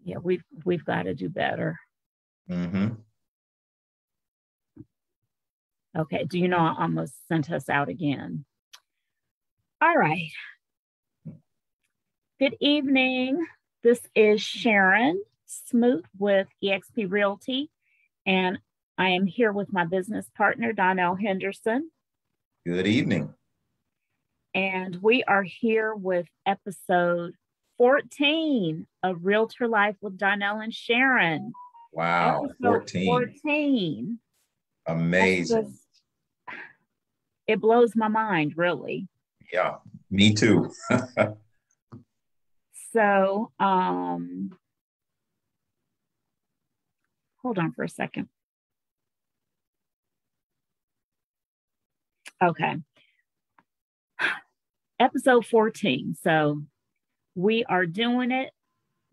Yeah, we've got to do better. Mm-hmm. Okay, do you know I almost sent us out again? All right. Good evening. This is Sharon Smoot with eXp Realty, and I am here with my business partner, Donell Henderson. Good evening. And we are here with episode 14 of Realtor Life with Donell and Sharon. Wow, Episode 14. 14. Amazing. It blows my mind, really. Yeah, me too. So, hold on for a second. Okay. Episode 14. So we are doing it.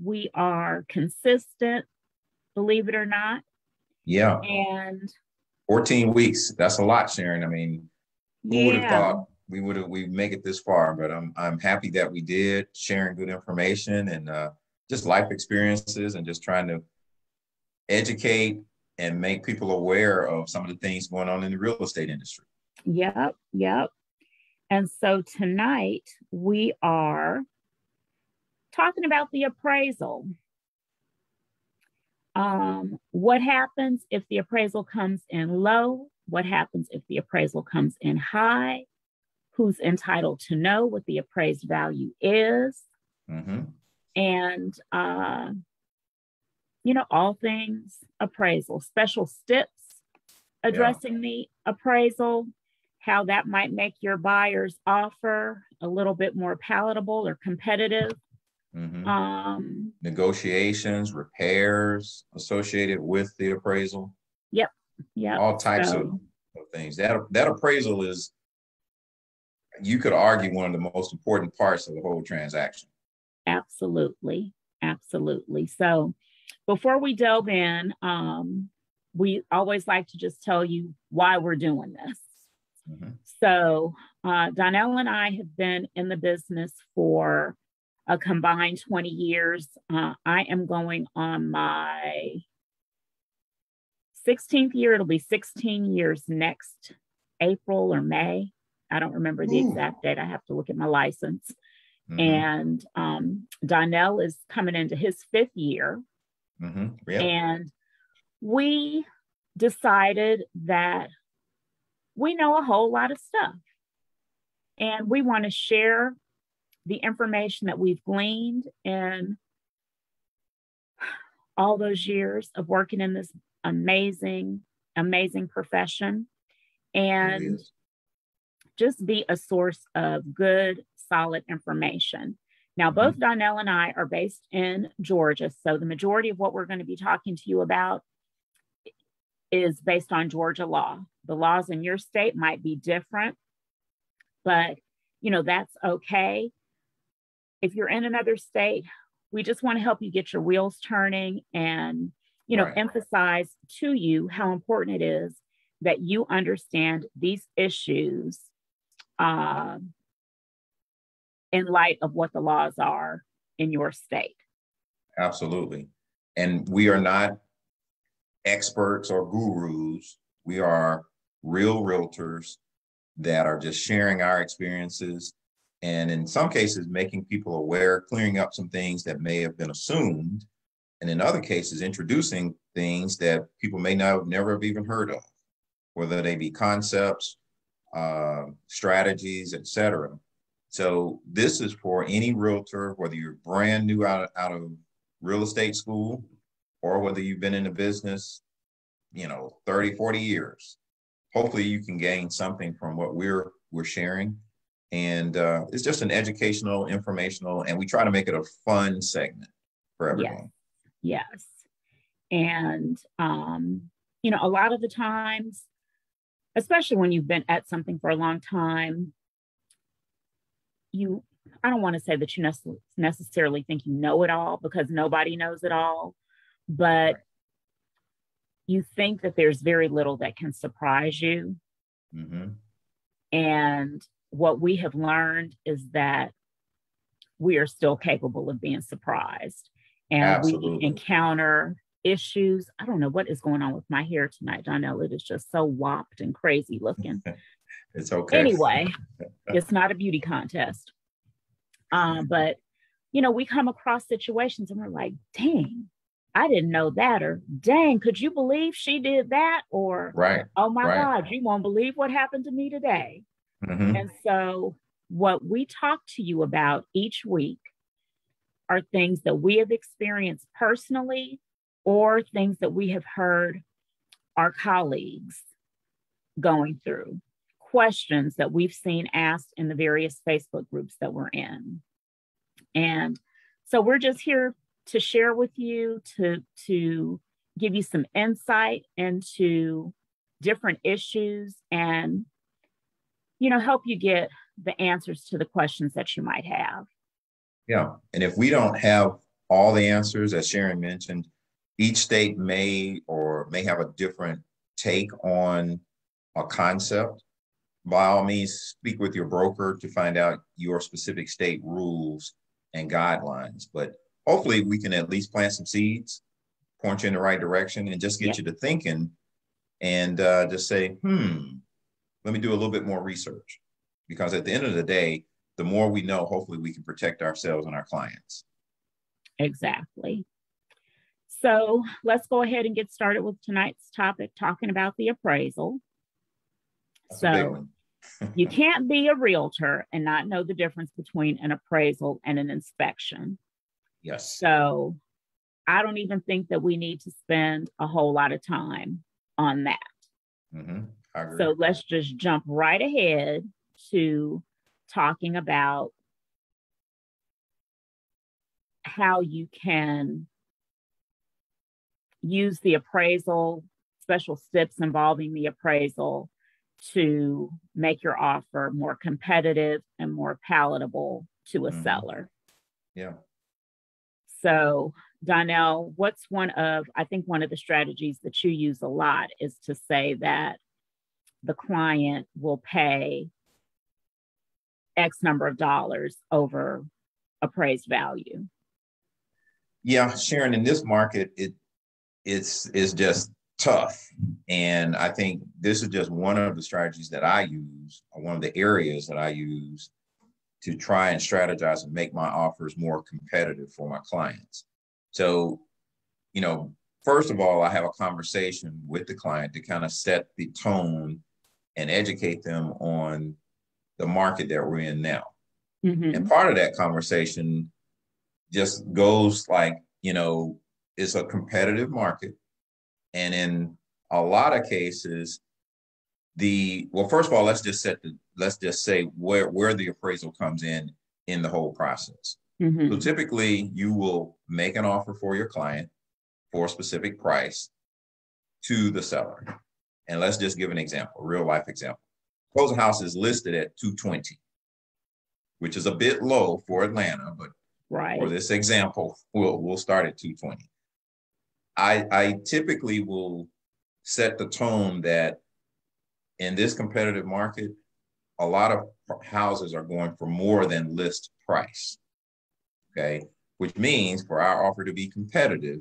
We are consistent, believe it or not. Yeah. And 14 weeks. That's a lot, Sharon. I mean, who would have thought we'd make it this far? But I'm happy that we did, sharing good information and just life experiences and just trying to educate and make people aware of some of the things going on in the real estate industry. Yep. And so tonight we are talking about the appraisal. What happens if the appraisal comes in low? What happens if the appraisal comes in high? Who's entitled to know what the appraised value is? Mm-hmm. And, all things appraisal, special steps addressing the appraisal, how that might make your buyer's offer a little bit more palatable or competitive. Mm-hmm. Negotiations, repairs associated with the appraisal. Yep. All types of things. That appraisal is, you could argue, one of the most important parts of the whole transaction. Absolutely. So before we delve in, we always like to just tell you why we're doing this. Mm-hmm. So Donell and I have been in the business for a combined 20 years. I am going on my 16th year. It'll be 16 years next April or May. I don't remember the exact date. I have to look at my license. Mm-hmm. And Donell is coming into his 5th year. Mm-hmm. Yep. And we decided that we know a whole lot of stuff. And we want to share the information that we've gleaned in all those years of working in this amazing profession, and just be a source of good, solid information. Now, both Donell and I are based in Georgia, so the majority of what we're going to be talking to you about is based on Georgia law. The laws in your state might be different, but that's okay. If you're in another state, we just want to help you get your wheels turning and, emphasize to you how important it is that you understand these issues in light of what the laws are in your state. Absolutely. And we are not experts or gurus. We are real realtors that are just sharing our experiences, and in some cases making people aware, clearing up some things that may have been assumed, and in other cases introducing things that people may never have even heard of, whether they be concepts, strategies, etc. So this is for any realtor, whether you're brand new out of real estate school, or whether you've been in the business 30, 40 years. Hopefully you can gain something from what we're sharing. And it's just an educational, informational, and we try to make it a fun segment for everyone. Yes. And, a lot of the times, especially when you've been at something for a long time, I don't want to say that you necessarily think you know it all, because nobody knows it all, but you think that there's very little that can surprise you. Mm-hmm. And what we have learned is that we are still capable of being surprised. and we Absolutely. encounter issues. I don't know what is going on with my hair tonight, Donell. It is just so whopped and crazy looking. It's okay. Anyway, it's not a beauty contest. But, we come across situations and we're like, dang, I didn't know that. Or, dang, could you believe she did that? Or, Right. oh my Right. God, you won't believe what happened to me today. Mm-hmm. And so, what we talk to you about each week are things that we have experienced personally or things that we have heard our colleagues going through, questions that we've seen asked in the various Facebook groups that we're in. And so we're just here to share with you, to give you some insight into different issues and, help you get the answers to the questions that you might have. Yeah. And if we don't have all the answers, as Sharon mentioned, each state may have a different take on a concept. By all means, speak with your broker to find out your specific state rules and guidelines. But hopefully we can at least plant some seeds, point you in the right direction, and just get you to thinking and just say, let me do a little bit more research. Because at the end of the day, the more we know, hopefully we can protect ourselves and our clients. Exactly. So let's go ahead and get started with tonight's topic, talking about the appraisal. That's a big one. You can't be a realtor and not know the difference between an appraisal and an inspection. Yes. So I don't even think that we need to spend a whole lot of time on that. Mm-hmm. I agree. So let's just jump right ahead to talking about how you can use the appraisal, special steps involving the appraisal to make your offer more competitive and more palatable to a seller. Yeah. So, Donell, what's one of the strategies that you use a lot is to say that the client will pay X number of dollars over appraised value. Yeah, Sharon, in this market, it's just tough. And I think this is just one of the strategies that I use, or one of the areas that I use to try and strategize and make my offers more competitive for my clients. So, first of all, I have a conversation with the client to kind of set the tone and educate them on the market that we're in now. Mm-hmm. And part of that conversation just goes like, it's a competitive market. And in a lot of cases, first of all, let's just say where the appraisal comes in the whole process. Mm-hmm. So typically you will make an offer for your client for a specific price to the seller. And let's just give an example, a real life example. Closing house is listed at $220, which is a bit low for Atlanta, but for this example, we'll start at $220. I typically will set the tone that in this competitive market, a lot of houses are going for more than list price. Okay, which means for our offer to be competitive,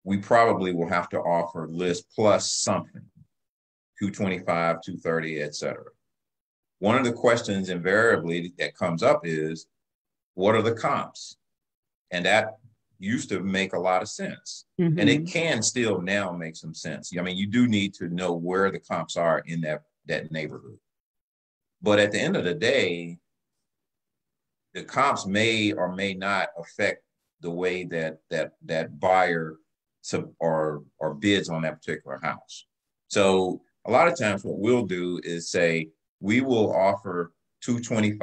we probably will have to offer list plus something, 225, 230, et cetera. One of the questions invariably that comes up is, what are the comps? And that used to make a lot of sense. Mm-hmm. And it can still now make some sense. I mean, you do need to know where the comps are in that neighborhood. But at the end of the day, the comps may or may not affect the way that buyer or bids on that particular house. So a lot of times what we'll do is say, we will offer $225,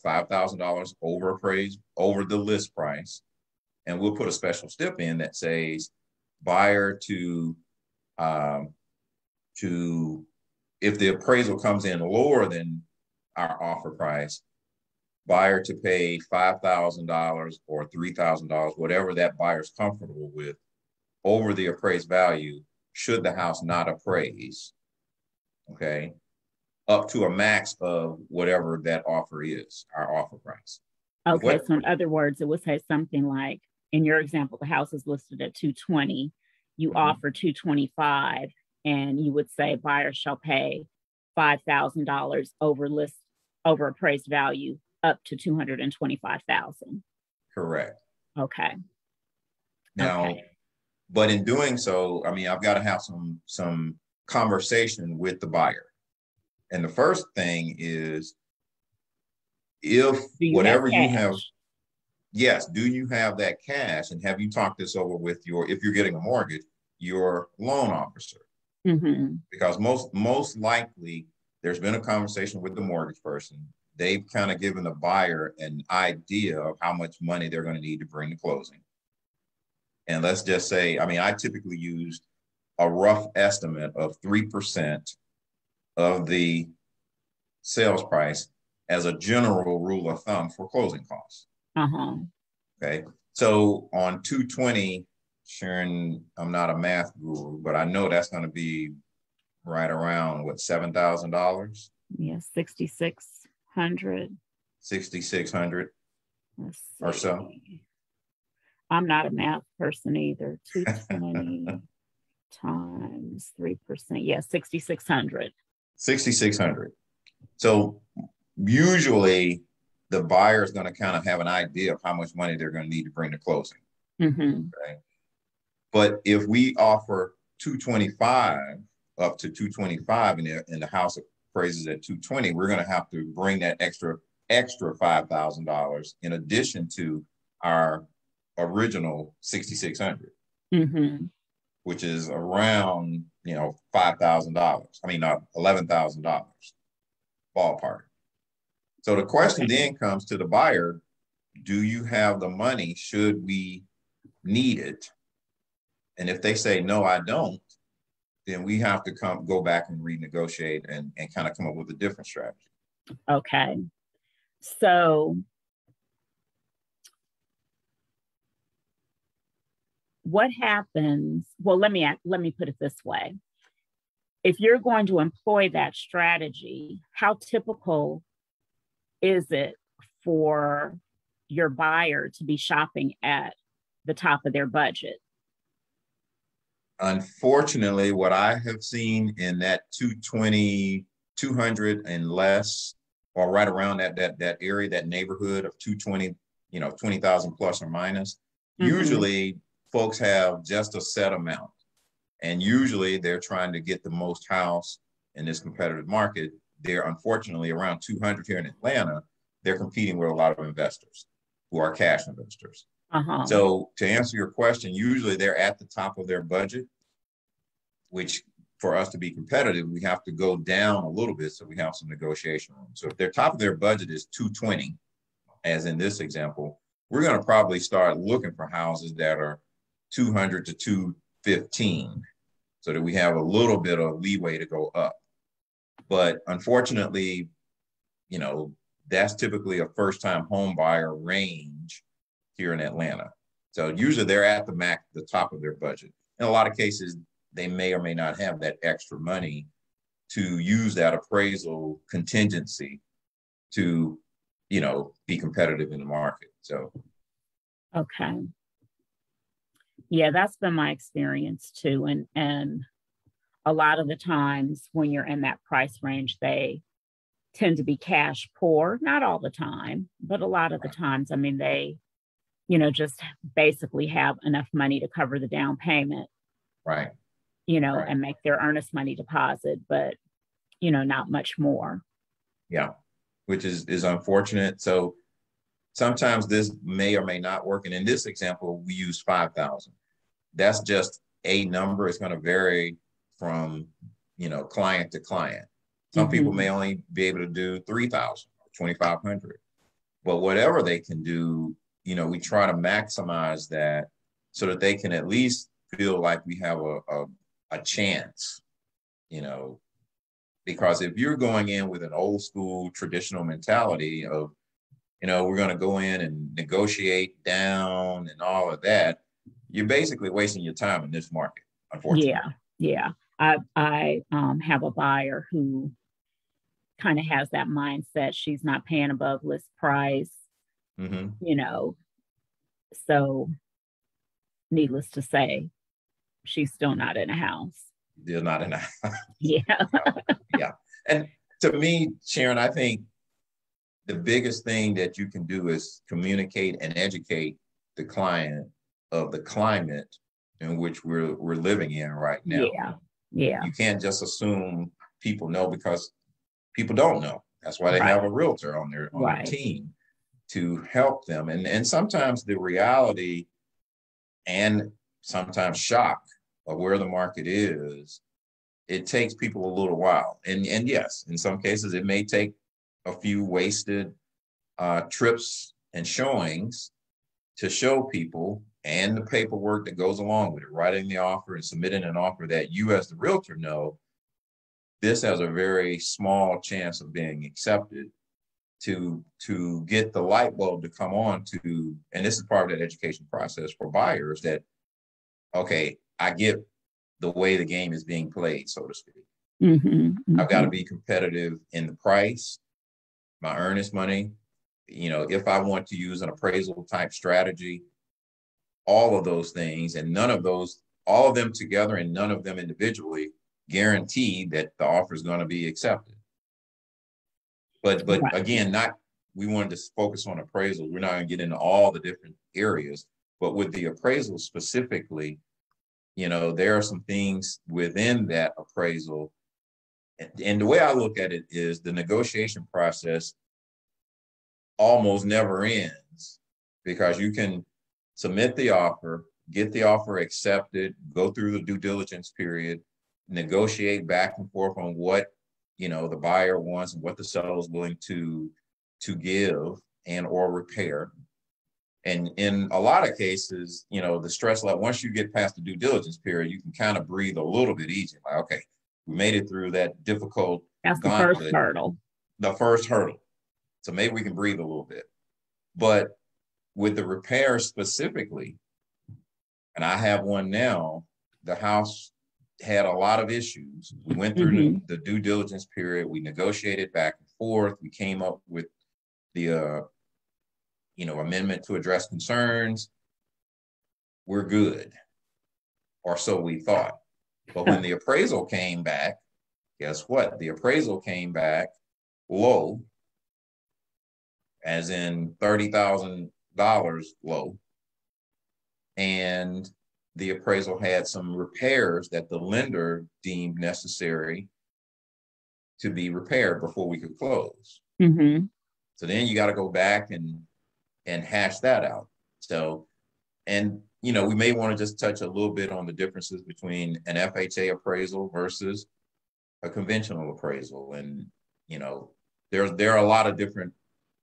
$5,000 over the list price. And we'll put a special stip in that says buyer to if the appraisal comes in lower than our offer price, buyer to pay $5,000 or $3,000, whatever that buyer's comfortable with, over the appraised value, should the house not appraise, okay, up to a max of whatever that offer is, our offer price. Okay, so in other words, it would say something like, in your example, the house is listed at 220, you offer 225, and you would say buyer shall pay $5,000 over appraised value up to 225,000. Correct. Okay. Now, okay. But in doing so, I mean, I've got to have some conversation with the buyer. And the first thing is, if whatever you have, yes, do you have that cash? And have you talked this over with if you're getting a mortgage, your loan officer? Mm-hmm. Because most likely there's been a conversation with the mortgage person. They've kind of given the buyer an idea of how much money they're going to need to bring to closing. And let's just say, I mean, I typically used a rough estimate of 3% of the sales price as a general rule of thumb for closing costs. Uh-huh. Okay. So on 220, Sharon, I'm not a math guru, but I know that's going to be right around what, $7,000? Yeah, 6,600. 6,600 or so. I'm not a math person either. 220 times 3%. Yeah, 6,600. 6,600. So usually the buyer is going to kind of have an idea of how much money they're going to need to bring to closing. Mm-hmm. Okay. But if we offer 225 up to 225 and the house appraises at 220, we're going to have to bring that extra $5,000 in addition to our original 6,600, which is around, $5,000. I mean, $11,000 ballpark. So the question then comes to the buyer: do you have the money? Should we need it? And if they say no, I don't, then we have to go back and renegotiate and kind of come up with a different strategy. Okay. So what happens? Well, let me put it this way. If you're going to employ that strategy, how typical is it for your buyer to be shopping at the top of their budget? Unfortunately, what I have seen in that 220, 200 and less, or right around that area, that neighborhood of 220, 20,000 plus or minus, usually folks have just a set amount. And usually they're trying to get the most house in this competitive market. They're unfortunately around 200 here in Atlanta. They're competing with a lot of investors who are cash investors. So to answer your question, usually they're at the top of their budget, which for us to be competitive, we have to go down a little bit so we have some negotiation room. So if their top of their budget is 220, as in this example, we're going to probably start looking for houses that are 200 to 215 so that we have a little bit of leeway to go up. But unfortunately, that's typically a first-time home buyer range here in Atlanta. So usually they're at the top of their budget. In a lot of cases, they may or may not have that extra money to use that appraisal contingency to, be competitive in the market. So. Okay. Yeah, that's been my experience too. And a lot of the times when you're in that price range, they tend to be cash poor. Not all the time, but a lot of the times, I mean, they, just basically have enough money to cover the down payment. Right. And make their earnest money deposit, but, not much more. Yeah, which is unfortunate. So sometimes this may or may not work. And in this example, we use 5,000. That's just a number. It's going to vary from, client to client. Some people may only be able to do 3,000 or 2,500. But whatever they can do, we try to maximize that so that they can at least feel like we have a chance, because if you're going in with an old school traditional mentality of, we're going to go in and negotiate down and all of that, you're basically wasting your time in this market, unfortunately. Yeah. I have a buyer who kind of has that mindset. She's not paying above list price, so needless to say, she's still not in a house. They're not in a Yeah. Yeah. And to me, Sharon, I think the biggest thing that you can do is communicate and educate the client of the climate in which we're living in right now. Yeah. Yeah. You can't just assume people know, because people don't know. That's why they Right. have a realtor on their team to help them. And sometimes the reality and sometimes shock of where the market is, it takes people a little while. And yes, in some cases, it may take a few wasted trips and showings to show people, and the paperwork that goes along with it, writing the offer and submitting an offer that you as the realtor know, this has a very small chance of being accepted, to get the light bulb to come on to, and this is part of that education process for buyers, that, okay, I get the way the game is being played, so to speak. I've got to be competitive in the price, my earnest money. If I want to use an appraisal type strategy, all of those things, and all of them together and none of them individually, guarantee that the offer is going to be accepted. But again, we wanted to focus on appraisal. We're not going to get into all the different areas, but with the appraisal specifically, there are some things within that appraisal. And the way I look at it is the negotiation process almost never ends, because you can submit the offer, get the offer accepted, go through the due diligence period, negotiate back and forth on what the buyer wants and what the seller is willing to give and or repair. And in a lot of cases, the stress level, once you get past the due diligence period, you can kind of breathe a little bit easier. Like, okay, we made it through that difficult That's gauntlet, the first hurdle. The first hurdle. So maybe we can breathe a little bit. But with the repair specifically, and I have one now, the house had a lot of issues. We went through the due diligence period. We negotiated back and forth. We came up with the amendment to address concerns. We're good, or so we thought. But when the appraisal came back, guess what? The appraisal came back low, as in $30,000 low. And the appraisal had some repairs that the lender deemed necessary to be repaired before we could close. So then you got to go back and hash that out. So, and we may want to just touch a little bit on the differences between an FHA appraisal versus a conventional appraisal. And there are a lot of different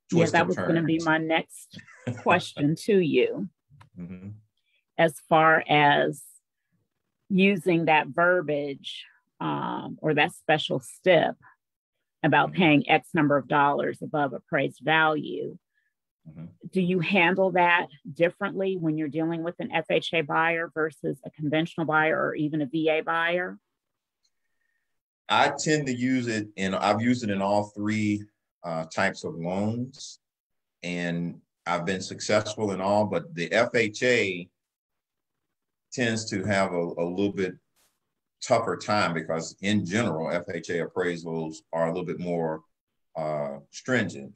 twists and turns. That was going to be my next question to you. As far as using that verbiage or that special stip about paying X number of dollars above appraised value, do you handle that differently when you're dealing with an FHA buyer versus a conventional buyer or even a VA buyer? I tend to use it, and I've used it in all three types of loans, and I've been successful in all, but the FHA tends to have a little bit tougher time, because in general, FHA appraisals are a little bit more stringent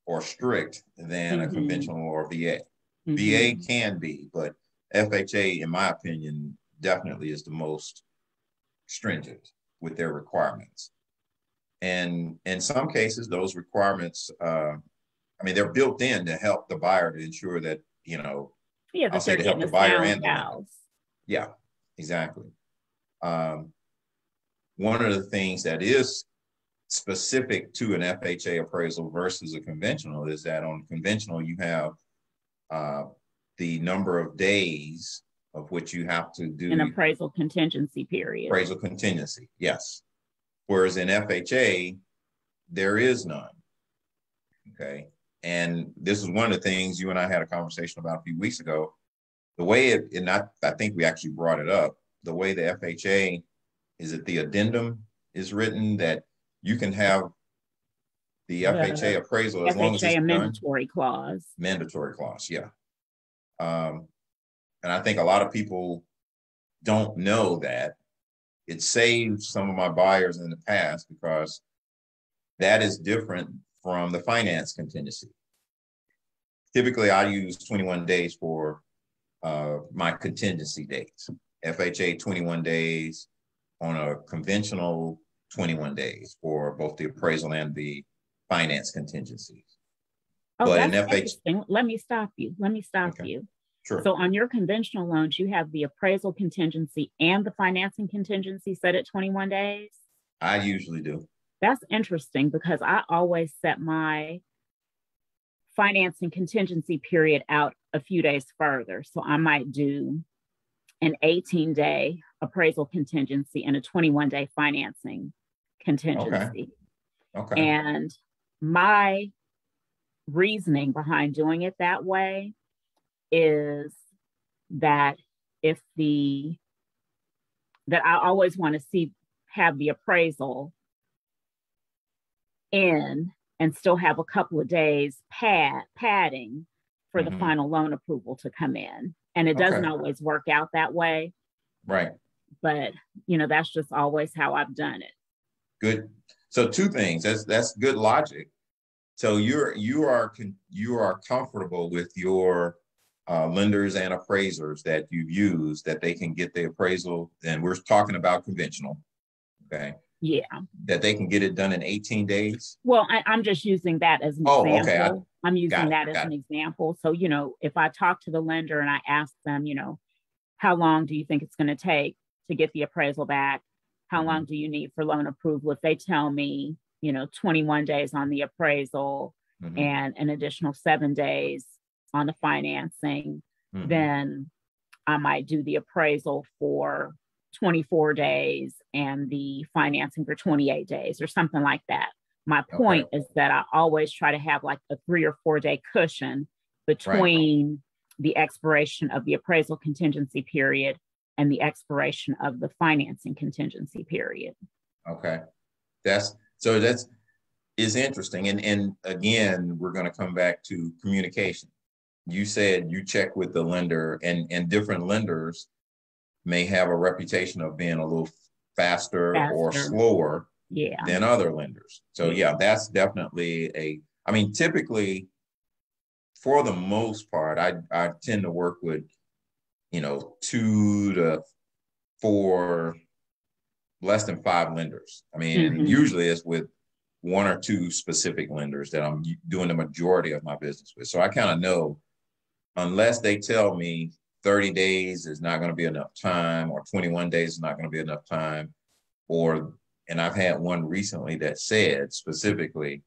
or strict than a conventional or VA. VA can be, but FHA, in my opinion, definitely is the most stringent with their requirements. And in some cases, those requirements, they're built in to help the buyer, to ensure that, I'll say to help the buyer and the house. Yeah, exactly. One of the things that is specific to an FHA appraisal versus a conventional is that on conventional, you have the number of days of which you have to do an appraisal contingency period. Appraisal contingency, yes. Whereas in FHA, there is none. Okay. And this is one of the things you and I had a conversation about a few weeks ago. The way I think we actually brought it up, the way the FHA is that the addendum is written, that you can have the FHA appraisal as long as it's a mandatory clause. Mandatory clause, yeah. And I think a lot of people don't know that. It saved some of my buyers in the past because that is different from the finance contingency. Typically, I use 21 days for my contingency days. FHA 21 days, on a conventional 21 days for both the appraisal and the finance contingencies. Oh, but that's in FHA, interesting. Let me stop you. okay, sure. So on your conventional loans, you have the appraisal contingency and the financing contingency set at 21 days? I usually do. That's interesting because I always set my financing contingency period out a few days further. So I might do an 18-day appraisal contingency and a 21-day financing contingency. Okay. And my reasoning behind doing it that way is that that I always want to have the appraisal in and still have a couple of days padding for the final loan approval to come in. And it doesn't always work out that way. Right. But, that's just always how I've done it. Good. So two things. That's good logic. So you are comfortable with your lenders and appraisers that you've used, that they can get the appraisal, and we're talking about conventional, okay? Yeah. That they can get it done in 18 days? Well, I'm just using that as an example. Okay. I'm using that as an example. So, if I talk to the lender and I ask them, how long do you think it's going to take to get the appraisal back? How long do you need for loan approval? If they tell me, 21 days on the appraisal and an additional 7 days on the financing, then I might do the appraisal for 24 days and the financing for 28 days or something like that. My point is that I always try to have like a 3 or 4 day cushion between the expiration of the appraisal contingency period and the expiration of the financing contingency period. Okay. That's interesting. And again, we're going to come back to communication. You said you check with the lender, and different lenders may have a reputation of being a little faster or slower than other lenders. So that's definitely typically, for the most part, I tend to work with, 2 to 4, less than 5 lenders. Usually it's with 1 or 2 specific lenders that I'm doing the majority of my business with. So I kind of know, unless they tell me 30 days is not going to be enough time, or 21 days is not going to be enough time, and I've had one recently that said specifically,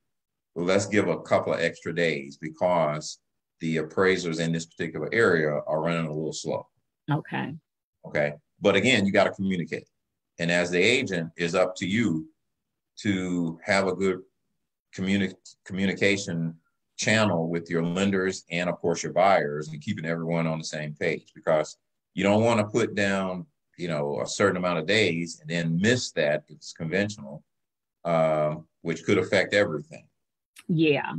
well, let's give a couple of extra days because the appraisers in this particular area are running a little slow. Okay. But again, you got to communicate. And as the agent, is up to you to have a good communication channel with your lenders and, of course, your buyers, and keeping everyone on the same page, because you don't want to put down, a certain amount of days and then miss that if it's conventional, which could affect everything. Yeah.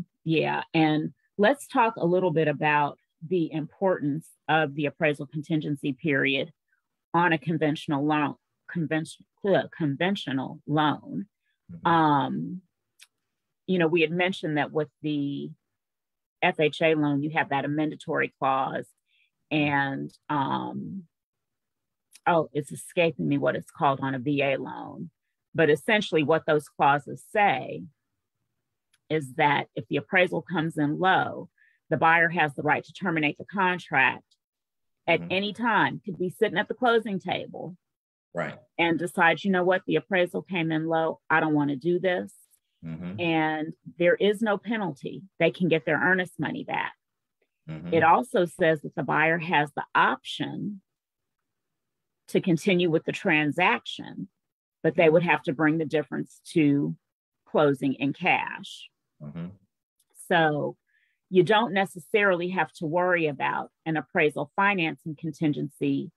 And let's talk a little bit about the importance of the appraisal contingency period on a conventional loan. We had mentioned that with the FHA loan, you have that amendatory clause, and it's escaping me what it's called on a VA loan. But essentially what those clauses say is that if the appraisal comes in low, the buyer has the right to terminate the contract at any time, could be sitting at the closing table, and decide, the appraisal came in low, I don't want to do this. And there is no penalty. They can get their earnest money back. It also says that the buyer has the option to continue with the transaction, but they would have to bring the difference to closing in cash. So you don't necessarily have to worry about an appraisal financing contingency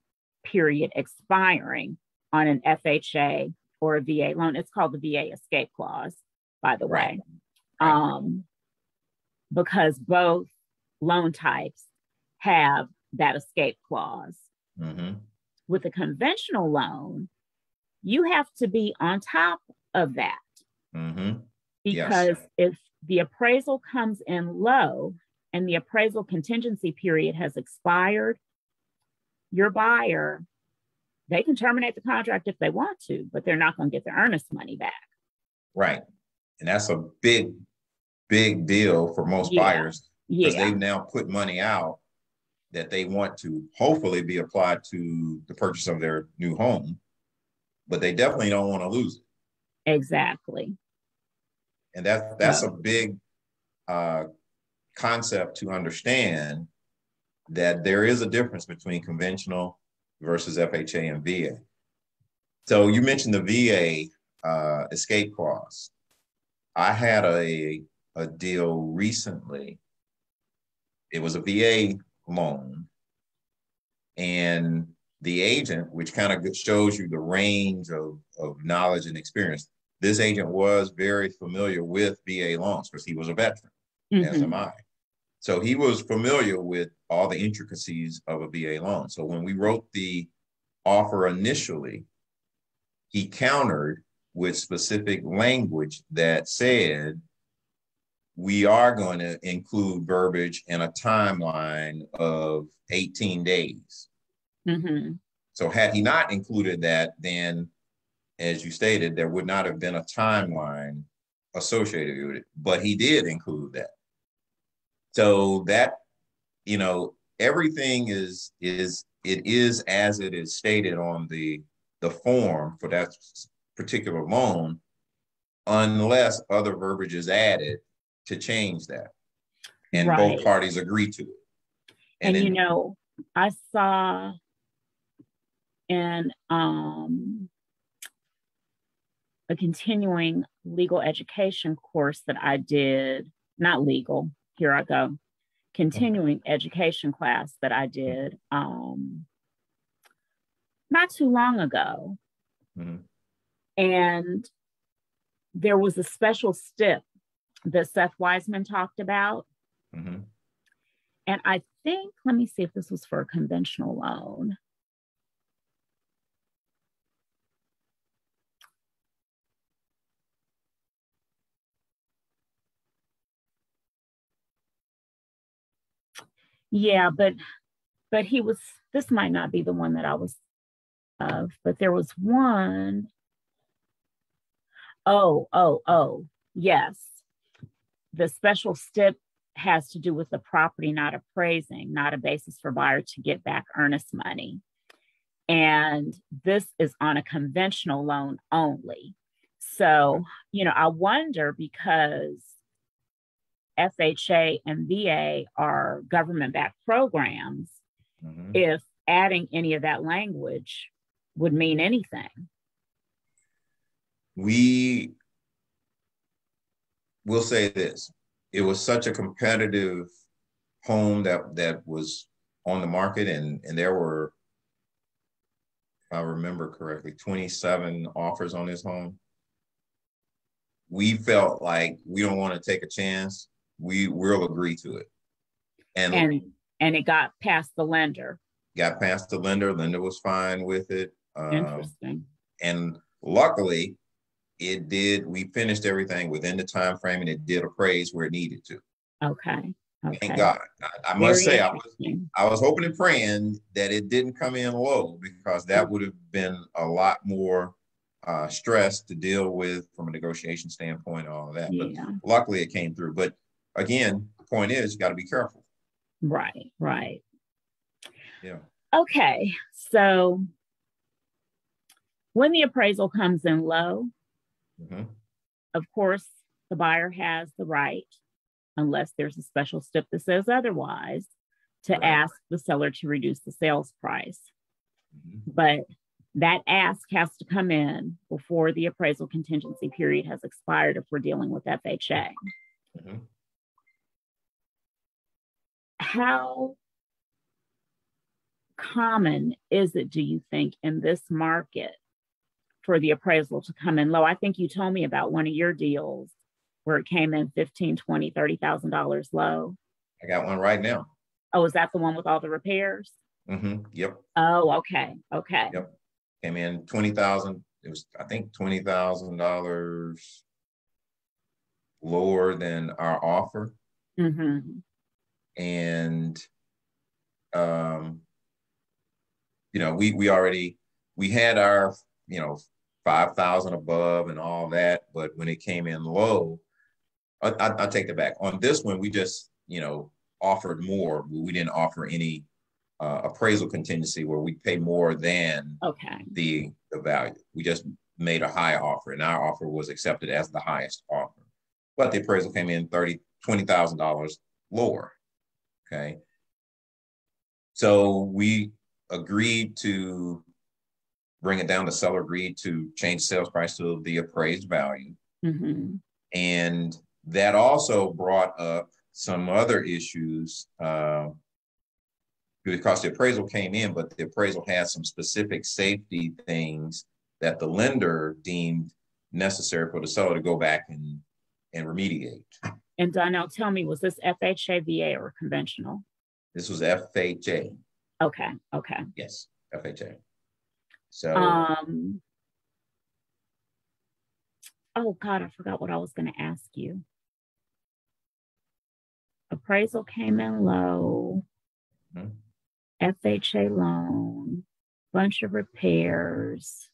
period expiring on an FHA or a VA loan. It's called the VA escape clause, by the way, because both loan types have that escape clause. Mm-hmm. With a conventional loan, you have to be on top of that. Mm-hmm. Because if the appraisal comes in low and the appraisal contingency period has expired, your buyer, they can terminate the contract if they want to, but they're not going to get their earnest money back. Right. And that's a big deal for most buyers, because they've now put money out that they want to hopefully be applied to the purchase of their new home, but they definitely don't want to lose it. Exactly. And that's a big concept to understand, that there is a difference between conventional versus FHA and VA. So you mentioned the VA escape clause. I had a deal recently. It was a VA loan, and the agent, which kind of shows you the range of knowledge and experience, this agent was very familiar with VA loans because he was a veteran, as am I. So he was familiar with all the intricacies of a VA loan. So when we wrote the offer initially, he countered with specific language that said, we are going to include verbiage and a timeline of 18 days. Mm-hmm. So had he not included that, then, as you stated, there would not have been a timeline associated with it, but he did include that. So that, everything is as it is stated on the form for that particular loan, unless other verbiage is added to change that, and both parties agree to it. And then, I saw in a continuing legal education course that I did, not legal, here I go, continuing education class that I did not too long ago. Mm-hmm. And there was a special stip that Seth Wiseman talked about. Mm-hmm. And I think, let me see if this was for a conventional loan. Yeah, but this might not be the one that I was of, but there was one. Oh, yes. The special stip has to do with the property not appraising, not a basis for buyer to get back earnest money. And this is on a conventional loan only. So, I wonder, because FHA and VA are government-backed programs, mm-hmm. if adding any of that language would mean anything. We will say this. It was such a competitive home that was on the market, and there were, if I remember correctly, 27 offers on this home. We felt like we don't want to take a chance. We'll agree to it. And it got past the lender. Got past the lender. Lender was fine with it. Interesting. And luckily, it did. We finished everything within the time frame, and it did appraise where it needed to. Okay. Thank God. I must say, I was hoping and praying that it didn't come in low, because that would have been a lot more stress to deal with from a negotiation standpoint and all of that. Yeah. But luckily, it came through. But again, the point is, you got to be careful. Right. Yeah. Okay. So when the appraisal comes in low, mm-hmm. of course, the buyer has the right, unless there's a special stip that says otherwise, to ask the seller to reduce the sales price. Mm-hmm. But that ask has to come in before the appraisal contingency period has expired if we're dealing with FHA. Mm-hmm. How common is it, do you think, in this market for the appraisal to come in low? I think you told me about one of your deals where it came in $15,000, $20,000, $30,000 low. I got one right now. Oh, is that the one with all the repairs? Yep. Oh, okay. Okay. Yep. Came in 20,000. It was, I think, $20,000 lower than our offer. And, you know, we had our, you know, 5,000 above and all that. But when it came in low, I'll take that back. On this one, we just, you know, offered more. We didn't offer any appraisal contingency where we pay more than the value. We just made a high offer, and our offer was accepted as the highest offer. But the appraisal came in $20,000 lower. Okay. So we agreed to bring it down. The seller agreed to change sales price to the appraised value. And that also brought up some other issues because the appraisal came in, but the appraisal had some specific safety things that the lender deemed necessary for the seller to go back and remediate. And Donell, tell me, was this FHA, VA, or conventional? This was FHA. Okay. Okay. Yes, FHA. So. Oh God, I forgot what I was going to ask you. Appraisal came in low. FHA loan, bunch of repairs.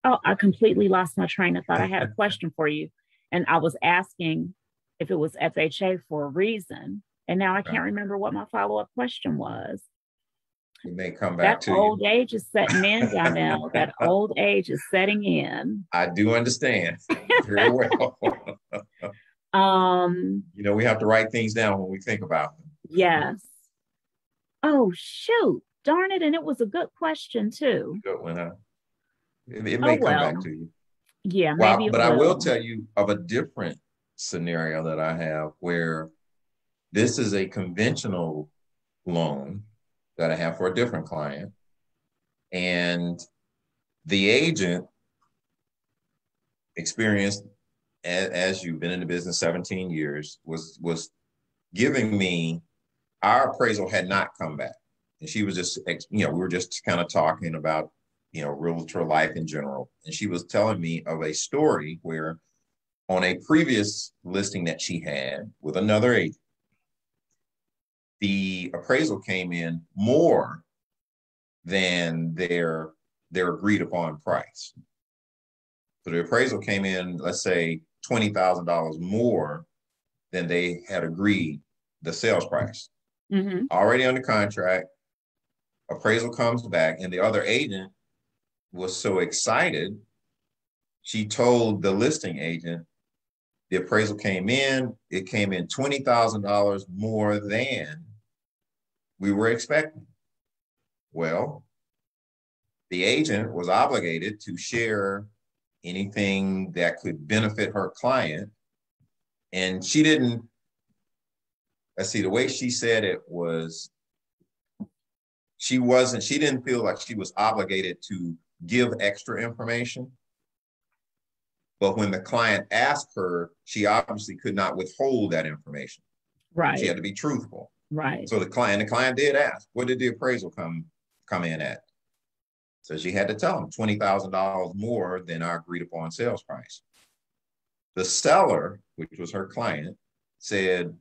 Oh, I completely lost my train of thought. I had a question for you, and I was asking if it was FHA for a reason, and now I can't remember what my follow-up question was. It may come back to you. That old age is setting in, Donell. That old age is setting in. I do understand very well. You know, we have to write things down when we think about them. Yes. Oh, shoot. Darn it. And it was a good question, too. Good one, huh? It may come back to you. Yeah, maybe. But I will tell you of a different scenario that I have where this is a conventional loan that I have for a different client. And the agent experienced, as you've been in the business 17 years, was giving me, our appraisal had not come back. And she was just, you know, we were just kind of talking about, you know, Realtor Life in general. And she was telling me of a story where on a previous listing that she had with another agent, the appraisal came in more than their agreed upon price. So the appraisal came in, let's say, $20,000 more than they had agreed the sales price. Already under contract, appraisal comes back, and the other agent was so excited, she told the listing agent, the appraisal came in, it came in $20,000 more than we were expecting. Well, the agent was obligated to share anything that could benefit her client. And she didn't, let's see, the way she said it was, she didn't feel like she was obligated to give extra information. But when the client asked her, she obviously could not withhold that information. Right. She had to be truthful. Right. So the client did ask, what did the appraisal come in at? So she had to tell him $20,000 more than our agreed upon sales price. The seller, which was her client, said,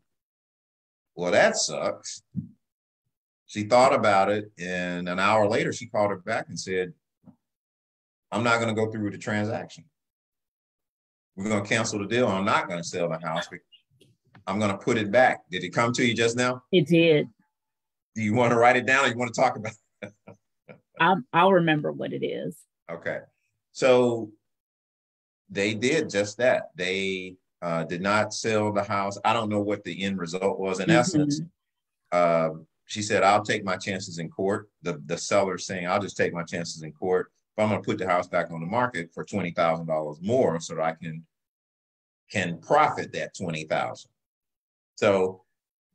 well, that sucks. She thought about it, and an hour later, she called her back and said, I'm not going to go through with the transaction. We're going to cancel the deal. I'm not going to sell the house. I'm going to put it back. Did it come to you just now? It did. Do you want to write it down, or you want to talk about it? I'll remember what it is. Okay. So they did just that. They did not sell the house. I don't know what the end result was. In essence, she said, I'll take my chances in court. The seller saying, I'll just take my chances in court. If I'm going to put the house back on the market for $20,000 more so that I can profit that $20,000. So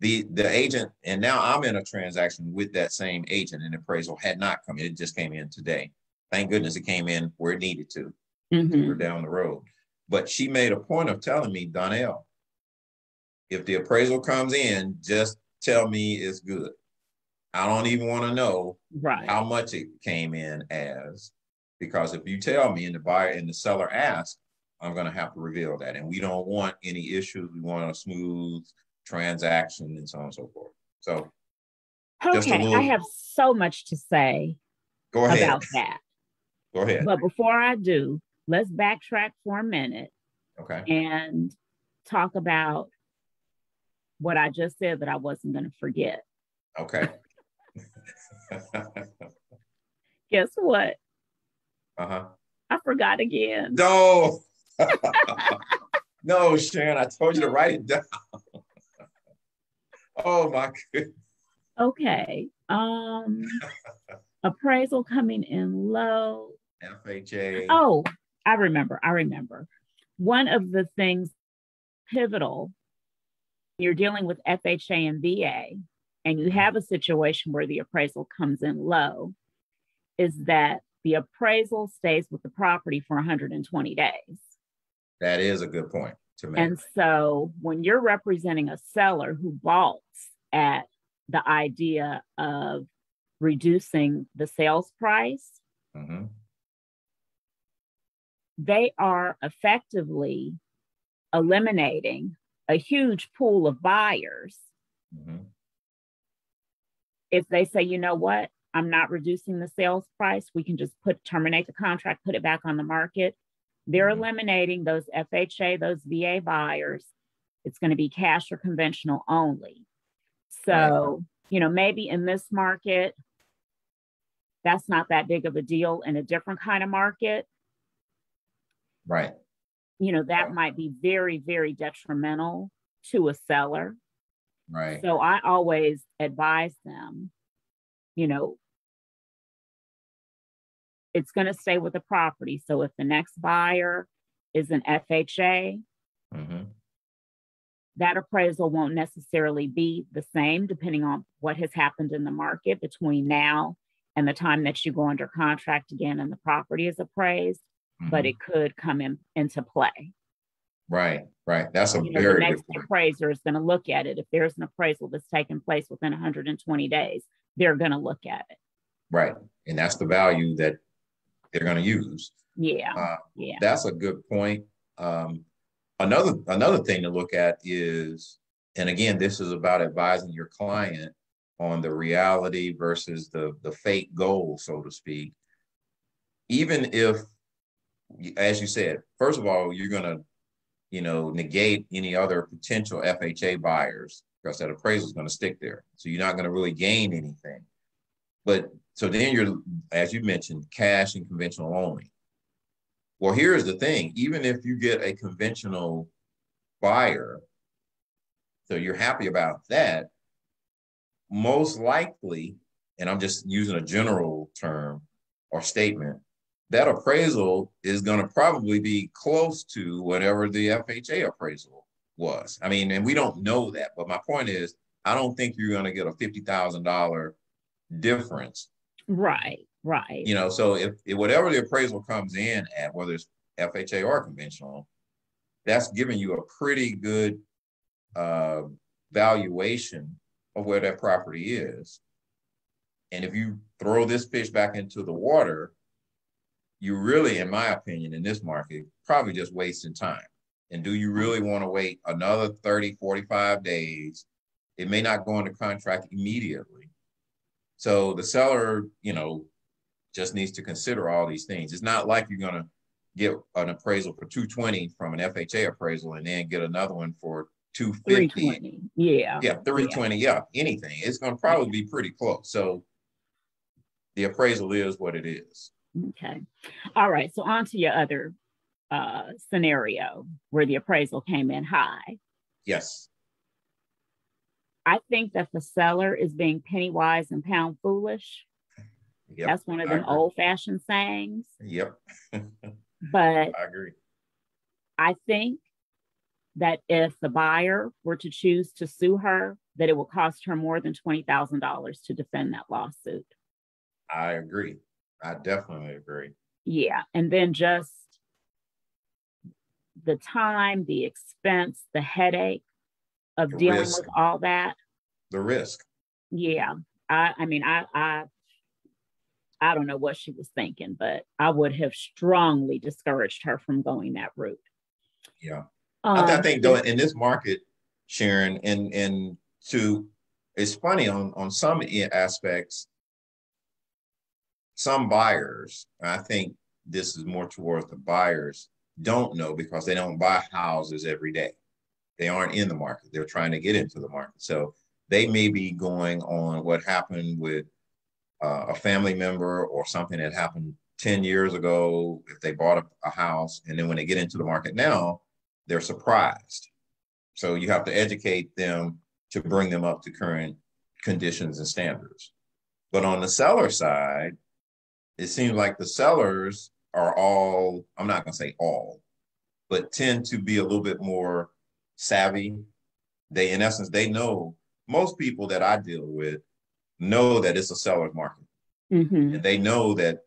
the agent, and now I'm in a transaction with that same agent, and appraisal had not come in. It just came in today. Thank goodness it came in where it needed to. We're down the road. But she made a point of telling me, Donell, if the appraisal comes in, just tell me it's good. I don't even want to know Right. how much it came in as, because if you tell me and the buyer and the seller ask, I'm going to have to reveal that. And we don't want any issues. We want a smooth transaction and so on and so forth. So just a Okay, I little, have so much to say go ahead. about that. Go ahead. But before I do, let's backtrack for a minute Okay. and talk about what I just said that I wasn't going to forget. Okay. Guess what? Uh-huh. I forgot again. No. No, Sharon, I told you to write it down. Oh my goodness. Okay. Appraisal coming in low. FHA. Oh, I remember. One of the things pivotal, you're dealing with FHA and VA, and you have a situation where the appraisal comes in low, is that the appraisal stays with the property for 120 days. That is a good point to make. And so when you're representing a seller who balks at the idea of reducing the sales price, Mm-hmm. they are effectively eliminating a huge pool of buyers. Mm-hmm. If they say, you know what, I'm not reducing the sales price, we can just terminate the contract, put it back on the market. They're Mm-hmm. eliminating those FHA, those VA buyers. It's going to be cash or conventional only. So, right. Maybe in this market, that's not that big of a deal. In a different kind of market, right. That might be very, very detrimental to a seller. Right. So I always advise them, it's going to stay with the property. So if the next buyer is an FHA, mm-hmm. that appraisal won't necessarily be the same depending on what has happened in the market between now and the time that you go under contract again and the property is appraised, mm-hmm. but it could come into play. Right. That's a very the next appraiser is going to look at it. If there's an appraisal that's taken place within 120 days, they're going to look at it. Right. And that's the value that they're going to use. Yeah. That's a good point. Another thing to look at is, and again, this is about advising your client on the reality versus the fake goal, so to speak. Even if, as you said, first of all, you're going to, negate any other potential FHA buyers because that appraisal is going to stick there. So you're not going to really gain anything. But so then you're, as you mentioned, cash and conventional only. Well, here's the thing. Even if you get a conventional buyer, so you're happy about that, most likely, and I'm just using a general term or statement, that appraisal is going to probably be close to whatever the FHA appraisal was. I mean, and we don't know that, but my point is, I don't think you're going to get a $50,000 difference. Right. So if whatever the appraisal comes in at, whether it's FHA or conventional, that's giving you a pretty good valuation of where that property is. And if you throw this fish back into the water, you really, in my opinion, in this market, probably just wasting time. And do you really want to wait another 30, 45 days? It may not go into contract immediately. So the seller, just needs to consider all these things. It's not like you're going to get an appraisal for 220 from an FHA appraisal and then get another one for 250. 320. Yeah. Yeah, 320. Yeah, anything. It's going to probably be pretty close. So the appraisal is what it is. Okay. All right. So on to your other scenario where the appraisal came in high. Yes. I think that the seller is being penny wise and pound foolish. Yep, that's one of them old-fashioned sayings. Yep. But I agree. I think that if the buyer were to choose to sue her, that it will cost her more than $20,000 to defend that lawsuit. I agree. I definitely agree. Yeah. And then just the time, the expense, the headache of dealing with all that. The risk. Yeah. I mean, I don't know what she was thinking, but I would have strongly discouraged her from going that route. Yeah. I think though in this market, Sharon, and to, it's funny on some aspects, some buyers, I think this is more towards the buyers, don't know because they don't buy houses every day. They aren't in the market. They're trying to get into the market. So they may be going on what happened with a family member or something that happened 10 years ago, if they bought a house, and then when they get into the market now, they're surprised. So you have to educate them to bring them up to current conditions and standards. But on the seller side, it seems like the sellers are all, I'm not going to say all, but tend to be a little bit more savvy. They, in essence, they know, most people that I deal with know that it's a seller's market. Mm-hmm. And they know that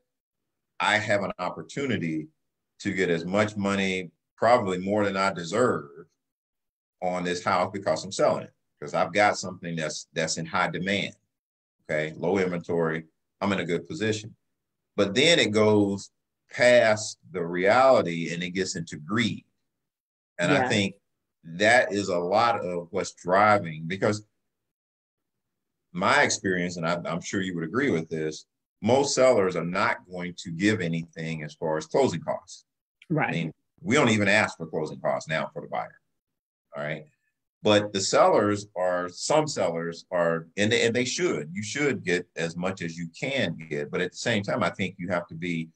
I have an opportunity to get as much money, probably more than I deserve, on this house because I'm selling it. Because I've got something that's in high demand. Okay, low inventory. I'm in a good position. But then it goes past the reality and it gets into greed. And I think that is a lot of what's driving, because my experience, and I'm sure you would agree with this, most sellers are not going to give anything as far as closing costs. Right. I mean, we don't even ask for closing costs now for the buyer. All right. But the sellers are, some sellers are, and they should, you should get as much as you can get. But at the same time, I think you have to be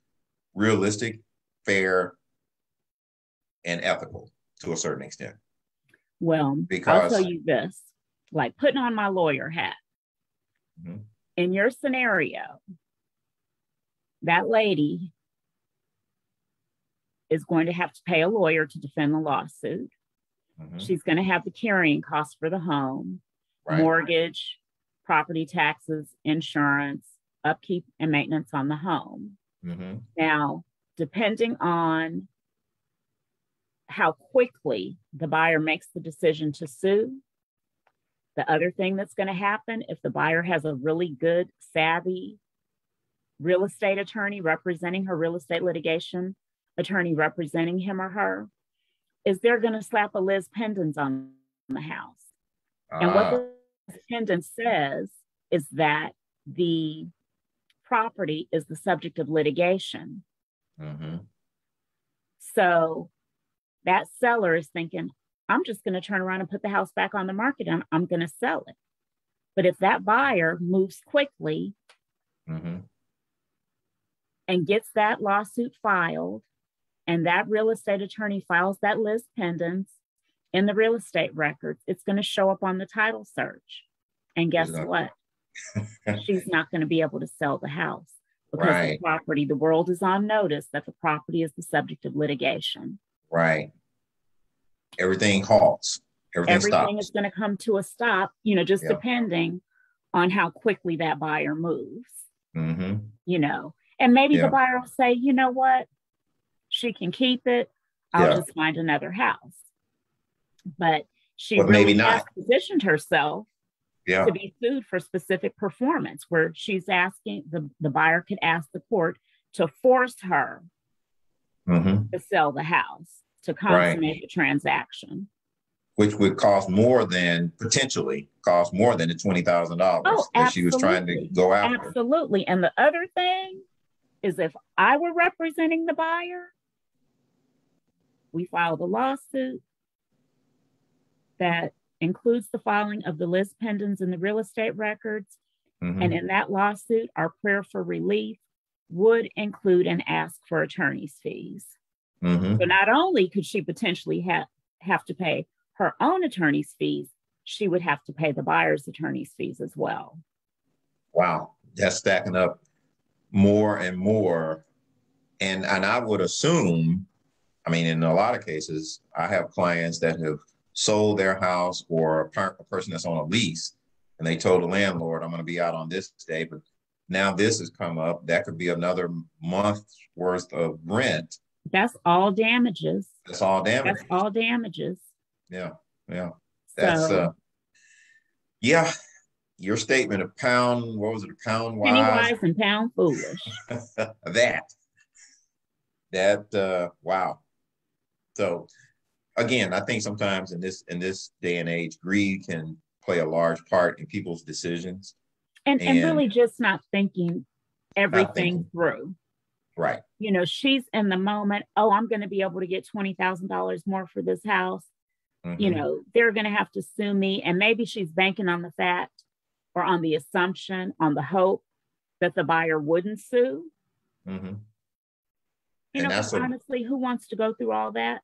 realistic, fair, and ethical to a certain extent. Well, because I'll tell you this, like putting on my lawyer hat. Mm-hmm. In your scenario, that lady is going to have to pay a lawyer to defend the lawsuit. Mm-hmm. She's going to have the carrying costs for the home, right, mortgage, property taxes, insurance, upkeep, and maintenance on the home. Mm-hmm. Now, depending on how quickly the buyer makes the decision to sue, the other thing that's going to happen, if the buyer has a really good, savvy real estate attorney representing her, real estate litigation attorney representing him or her, is they're going to slap a Liz Pendens on the house. And what the Pendens says is that the property is the subject of litigation. Mm-hmm. So that seller is thinking, I'm just going to turn around and put the house back on the market and I'm going to sell it. But if that buyer moves quickly, mm-hmm, and gets that lawsuit filed, and that real estate attorney files that Liz Pendens in the real estate records, it's going to show up on the title search. And guess what? She's not going to be able to sell the house because right, the property, the world is on notice that the property is the subject of litigation. Right. Everything halts. Everything is going to come to a stop, just depending on how quickly that buyer moves, mm-hmm, and maybe the buyer will say, you know what? She can keep it. I'll just find another house. But she really has positioned herself to be sued for specific performance, where she's asking, the buyer could ask the court to force her, mm-hmm, to sell the house, to consummate the transaction. Which would potentially cost more than the $20,000 that she was trying to go after. Absolutely. And the other thing is, if I were representing the buyer, we filed a lawsuit that includes the filing of the Liz Pendens in the real estate records. Mm-hmm. And in that lawsuit, our prayer for relief would include an ask for attorney's fees. Mm-hmm. So not only could she potentially have to pay her own attorney's fees, she would have to pay the buyer's attorney's fees as well. Wow, that's stacking up more and more. And I would assume, I mean, in a lot of cases, I have clients that have sold their house, or a person that's on a lease, and they told the landlord, I'm going to be out on this day, but now this has come up. That could be another month's worth of rent. That's all damages. That's all damages. That's all damages. Yeah. That's, yeah. your statement of pound, what was it, a pound Penny wise? wise and pound foolish. Wow. So again, I think sometimes in this day and age, greed can play a large part in people's decisions. And really just not thinking everything through. Right. You know, she's in the moment. Oh, I'm going to be able to get $20,000 more for this house. You know, they're going to have to sue me. And maybe she's banking on the fact or on the assumption, on the hope that the buyer wouldn't sue. You know, honestly, who wants to go through all that?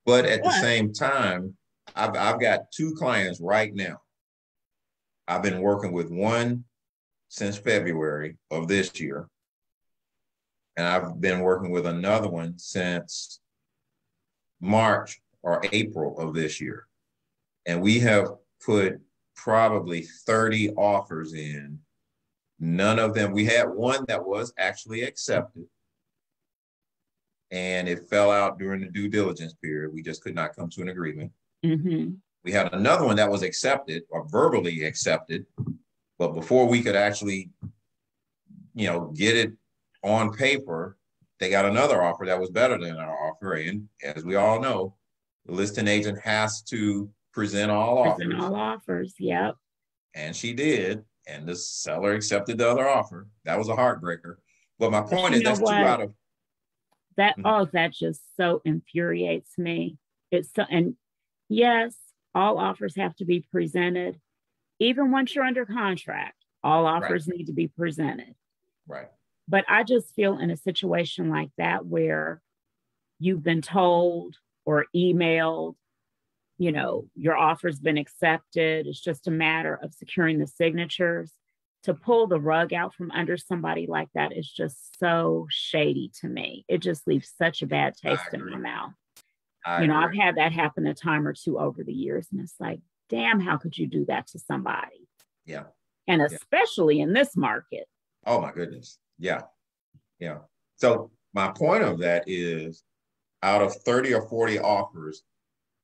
But at the same time, I've got 2 clients right now. I've been working with one since February of this year. And I've been working with another one since March or April of this year. And we have put probably 30 offers in. None of them, we had one that was actually accepted. And it fell out during the due diligence period. We just could not come to an agreement. We had another one that was accepted or verbally accepted. But before we could actually, you know, get it on paper, they got another offer that was better than our offer. And as we all know, the listing agent has to present all offers. Yep. And she did. And the seller accepted the other offer. That was a heartbreaker. But my point is that's 2 out of that. Oh, that just so infuriates me. It's so, and yes, all offers have to be presented. Even once you're under contract, all offers need to be presented. Right. But I just feel in a situation like that where you've been told or emailed, you know, your offer's been accepted. It's just a matter of securing the signatures. To pull the rug out from under somebody like that is just so shady to me. It just leaves such a bad taste in my mouth. I've had that happen a time or 2 over the years. And it's like, damn, how could you do that to somebody? Yeah. And especially in this market. Oh, my goodness. Yeah. Yeah. So my point of that is out of 30 or 40 offers,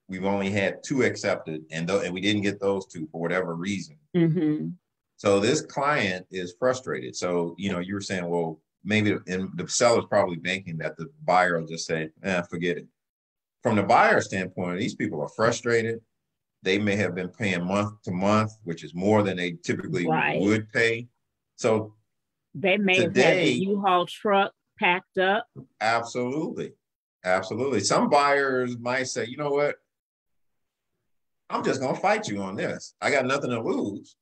we've only had 2 accepted, and we didn't get those 2 for whatever reason. So this client is frustrated. So, you know, you were saying, well, maybe the seller's probably banking that the buyer will just say, forget it. From the buyer standpoint, these people are frustrated. They may have been paying month to month, which is more than they typically would pay. So they may have had the U-Haul truck packed up. Absolutely. Absolutely. Some buyers might say, you know what? I'm just going to fight you on this. I got nothing to lose.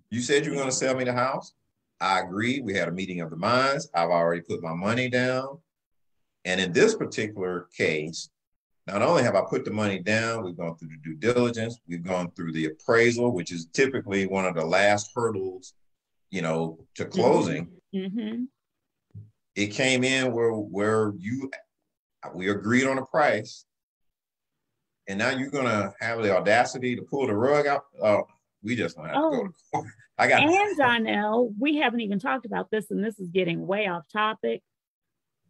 You said you were going to sell me the house. I agree. We had a meeting of the minds. I've already put my money down. And in this particular case, not only have I put the money down, we've gone through the due diligence, we've gone through the appraisal, which is typically one of the last hurdles, you know, to closing. It came in where we agreed on a price. And now you're going to have the audacity to pull the rug out. Oh, we just don't have to go to court. And Donell, we haven't even talked about this, and this is getting way off topic,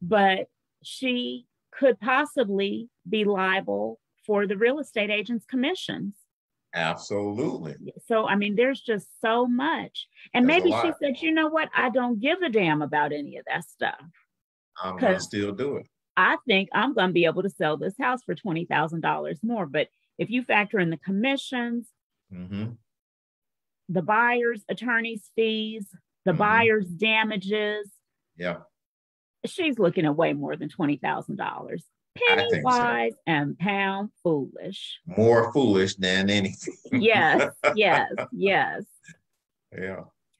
but she could possibly be liable for the real estate agent's commissions. Absolutely. So, I mean, there's just so much. And maybe she said, you know what? I don't give a damn about any of that stuff. I'm going to still do it. I think I'm going to be able to sell this house for $20,000 more. But if you factor in the commissions, the buyer's attorney's fees, the buyer's damages, she's looking at way more than $20,000. Penny wise and pound foolish. More foolish than anything. Yes. Yeah.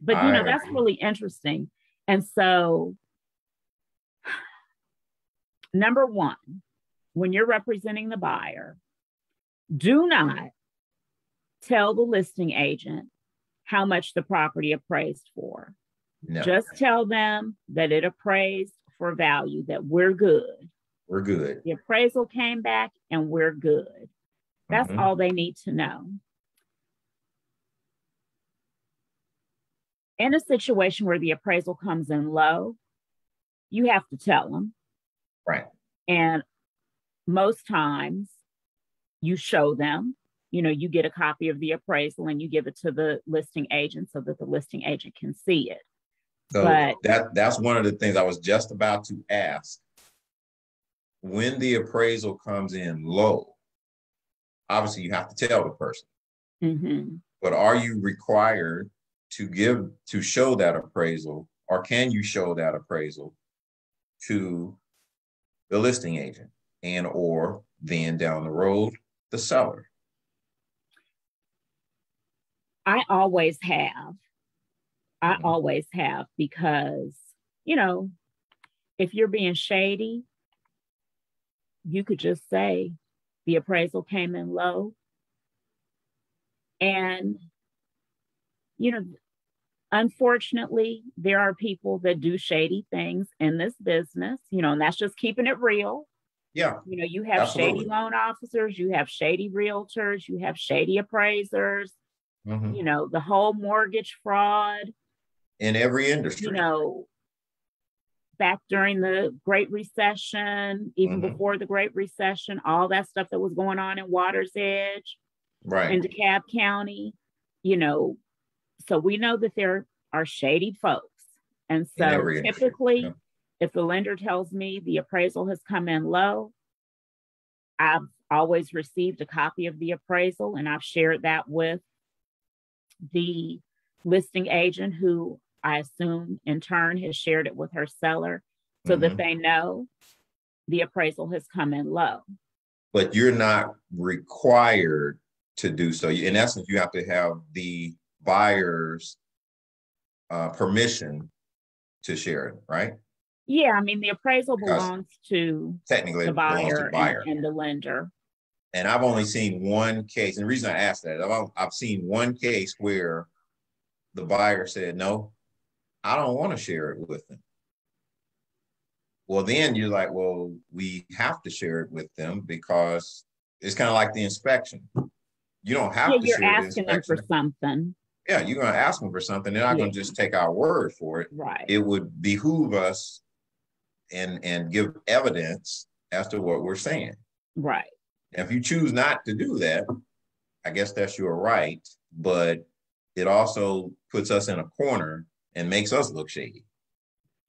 But, you know, that's really interesting. And so, number one, when you're representing the buyer, do not tell the listing agent how much the property appraised for. No. Just tell them that it appraised for value, that we're good. We're good. The appraisal came back and we're good. That's all they need to know. In a situation where the appraisal comes in low, you have to tell them. Right. And most times you show them you get a copy of the appraisal and you give it to the listing agent so that the listing agent can see it. So that's one of the things I was just about to ask. When the appraisal comes in low, obviously you have to tell the person. Mm-hmm. But are you required to show that appraisal, or can you show that appraisal to the listing agent and or then down the road, the seller? I always have. Because, if you're being shady, you could just say the appraisal came in low. And, unfortunately, there are people that do shady things in this business, and that's just keeping it real. Yeah. You have absolutely. shady loan officers, you have shady realtors, you have shady appraisers, the whole mortgage fraud. In every industry. Back during the Great Recession, even before the Great Recession, all that stuff that was going on in Water's Edge, right, in DeKalb County, so we know that there are shady folks. And so typically, if the lender tells me the appraisal has come in low, I've always received a copy of the appraisal and I've shared that with the listing agent, who I assume in turn has shared it with her seller so that they know the appraisal has come in low. But you're not required to do so. In essence, you have to have the buyer's permission to share it, right? Yeah, I mean, the appraisal belongs to technically the buyer, and the lender. And I've only seen one case, and the reason I asked that, I've seen one case where the buyer said, no, I don't want to share it with them. Well, then you're like, well, we have to share it with them because it's kind of like the inspection. You don't have to share the inspection. You're asking them for something. Yeah, you're going to ask them for something. They're not going to just take our word for it. Right. It would behoove us and give evidence as to what we're saying. Right. And if you choose not to do that, I guess that's your right, but it also puts us in a corner and makes us look shady.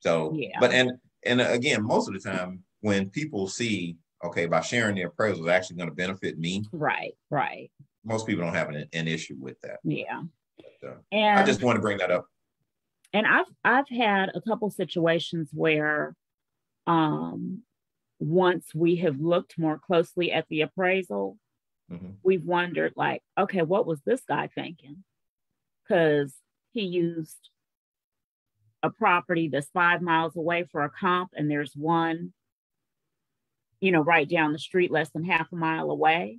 So, yeah. But and again, most of the time when people see, okay, by sharing the appraisal is actually going to benefit me. Right. Most people don't have an issue with that. Yeah. But, and I just want to bring that up. And I've had a couple situations where once we have looked more closely at the appraisal, we've wondered, like, okay, what was this guy thinking? Because he used a property that's 5 miles away for a comp, and there's one, right down the street, less than half a mile away.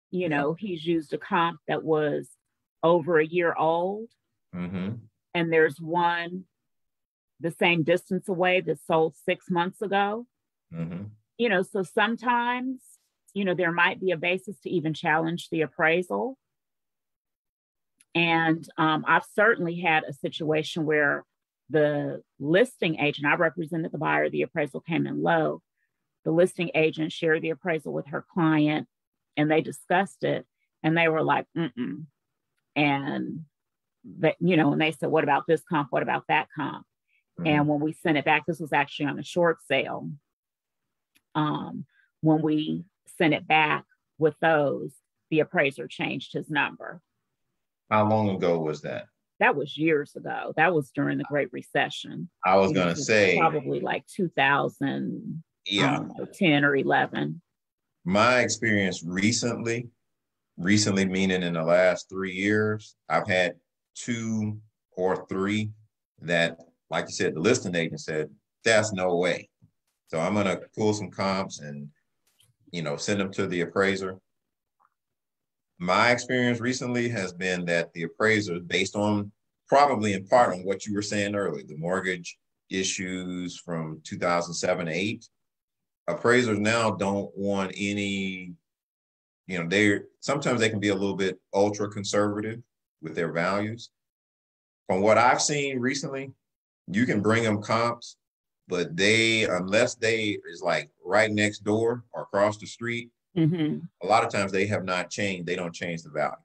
He's used a comp that was over a year old, and there's one the same distance away that sold 6 months ago. So sometimes, there might be a basis to even challenge the appraisal. And I've certainly had a situation where the listing agent, I represented the buyer, the appraisal came in low. The listing agent shared the appraisal with her client and they discussed it and they were like, mm-mm. And that, and they said, what about this comp? What about that comp? And when we sent it back, this was actually on a short sale. When we sent it back with those, the appraiser changed his number. How long ago was that? That was years ago. That was during the Great Recession. I was going to say probably like 2010 or 11. My experience recently meaning in the last 3 years, I've had 2 or 3 that, like you said, the listing agent said, that's no way. So I'm going to pull some comps and, send them to the appraiser. My experience recently has been that the appraiser, based on probably in part on what you were saying earlier, the mortgage issues from 2007-8, appraisers now don't want any, sometimes they can be a little bit ultra conservative with their values. From what I've seen recently, you can bring them comps, but unless they is like right next door or across the street, Mm-hmm. A lot of times they have not changed. They don't change the value.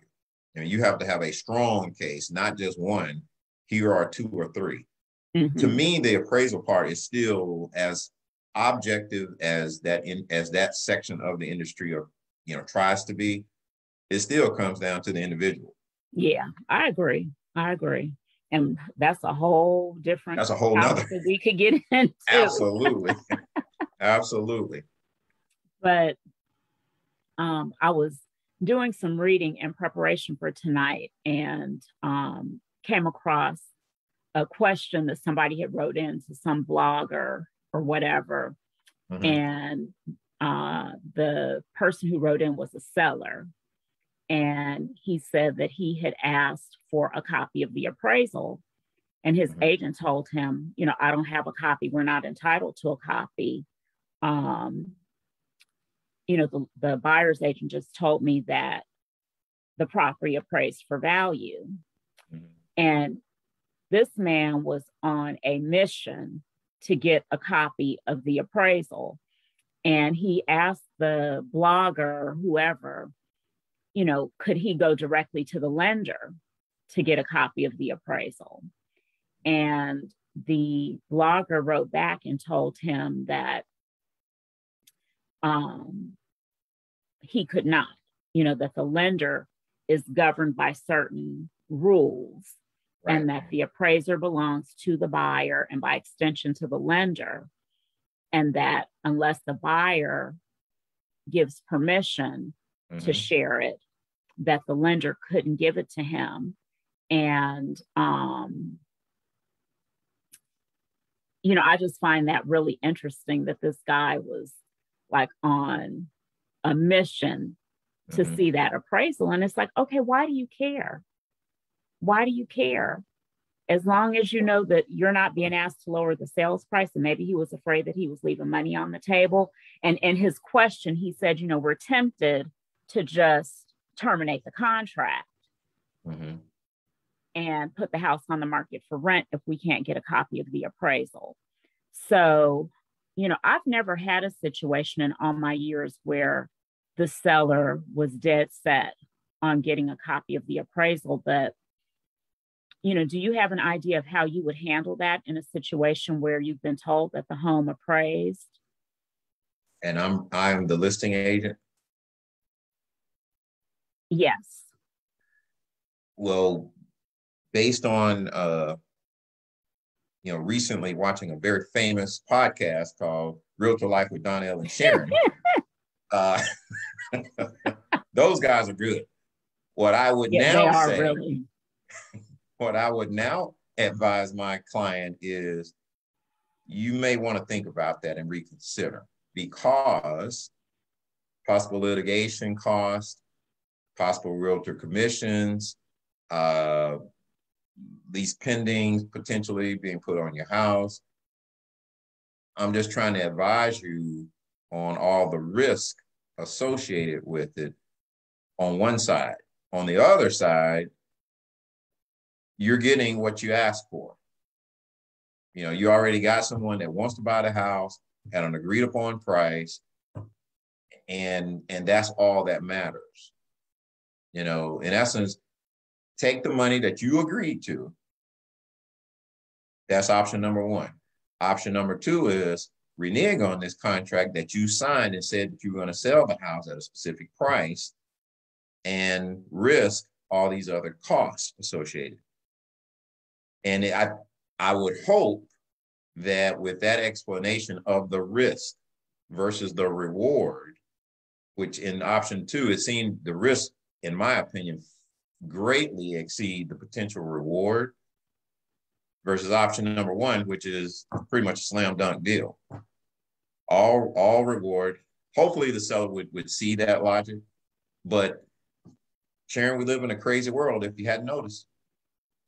I mean, you have to have a strong case, not just one. Here are two or three. To Mm-hmm. me, the appraisal part is still as objective as that section of the industry or tries to be. It still comes down to the individual. Yeah, I agree. I agree. And that's a whole different That's a whole nother. topic that we could get into. Absolutely. Absolutely. But I was doing some reading in preparation for tonight and came across a question that somebody had wrote into some blogger or whatever. Mm-hmm. And the person who wrote in was a seller. And he said that he had asked for a copy of the appraisal. And his Mm-hmm. agent told him, I don't have a copy. We're not entitled to a copy. The buyer's agent just told me that the property appraised for value. Mm-hmm. And this man was on a mission to get a copy of the appraisal. And he asked the blogger, whoever, could he go directly to the lender to get a copy of the appraisal? And the blogger wrote back and told him that he could not, that the lender is governed by certain rules, right, and that the appraiser belongs to the buyer and by extension to the lender, and that unless the buyer gives permission to share it, that the lender couldn't give it to him. And, I just find that really interesting that this guy was like on a mission to see that appraisal. And it's like, okay, why do you care? Why do you care? As long as you know that you're not being asked to lower the sales price, and maybe he was afraid that he was leaving money on the table. And in his question, he said, we're tempted to just terminate the contract and put the house on the market for rent if we can't get a copy of the appraisal. So, I've never had a situation in all my years where the seller was dead set on getting a copy of the appraisal. But, do you have an idea of how you would handle that in a situation where you've been told that the home appraised? And I'm the listing agent? Yes. Well, based on, recently watching a very famous podcast called Realtor Life with Donell and Sharon. Those guys are good. What I would now say, really. What I would now advise my client is you may want to think about that and reconsider, because possible litigation costs, possible realtor commissions, these pendings potentially being put on your house. I'm just trying to advise you on all the risk associated with it on one side. On the other side, you're getting what you asked for. You already got someone that wants to buy the house at an agreed upon price, and that's all that matters. In essence, take the money that you agreed to. That's option number one. Option number two is renege on this contract that you signed and said that you're going to sell the house at a specific price and risk all these other costs associated. And I would hope that with that explanation of the risk versus the reward, which in option two, it seemed the risk, in my opinion, greatly exceed the potential reward, versus option number one, which is pretty much a slam dunk deal. All reward. Hopefully the seller would see that logic. But Sharon, we live in a crazy world, if you hadn't noticed.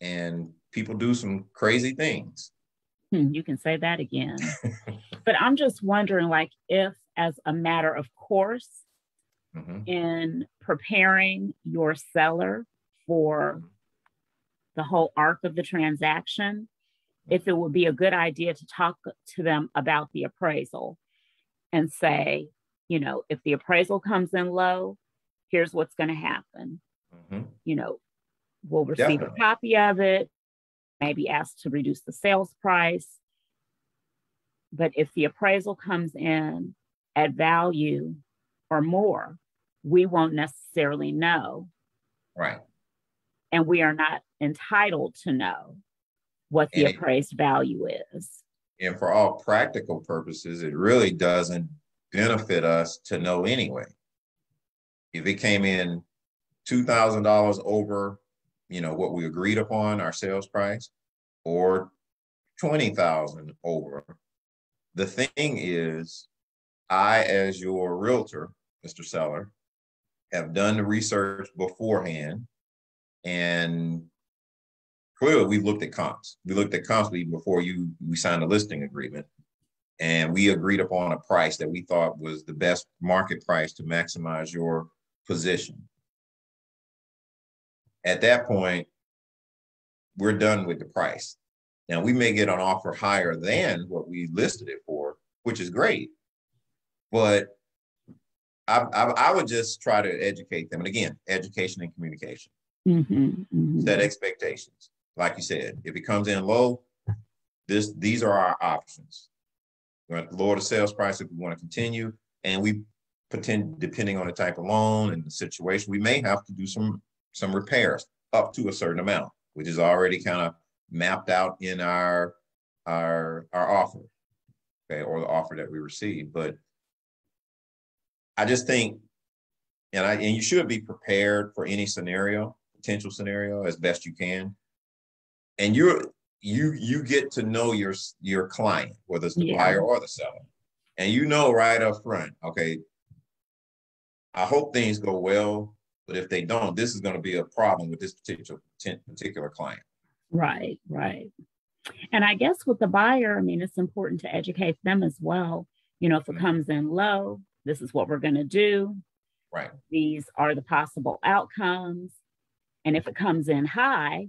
And people do some crazy things. You can say that again. But I'm just wondering, if as a matter of course, in preparing your seller for the whole arc of the transaction, if it would be a good idea to talk to them about the appraisal and say, if the appraisal comes in low, here's what's going to happen. We'll receive a copy of it, maybe ask to reduce the sales price. But if the appraisal comes in at value or more, we won't necessarily know. Right. And we are not entitled to know what the appraised value is. And for all practical purposes, it really doesn't benefit us to know anyway. If it came in $2,000 over, what we agreed upon, our sales price, or 20,000 over, the thing is, I, as your realtor, Mr. Seller, have done the research beforehand, and clearly we've looked at comps. We looked at comps even before we signed a listing agreement, and we agreed upon a price that we thought was the best market price to maximize your position. At that point, we're done with the price. Now, we may get an offer higher than what we listed it for, which is great, but I would just try to educate them. And again, education and communication. Set expectations. Like you said, if it comes in low, these are our options. We're going to lower the sales price if we want to continue, and we pretend, depending on the type of loan and the situation, we may have to do some repairs up to a certain amount, which is already kind of mapped out in our offer, okay, or the offer that we received. But I just think, and you should be prepared for any potential scenario as best you can. And you get to know your client, whether it's the buyer or the seller, and right up front, okay, I hope things go well, but if they don't, this is going to be a problem with this particular client. Right. And I guess with the buyer, it's important to educate them as well. If it comes in low, this is what we're going to do. Right. These are the possible outcomes. And if it comes in high,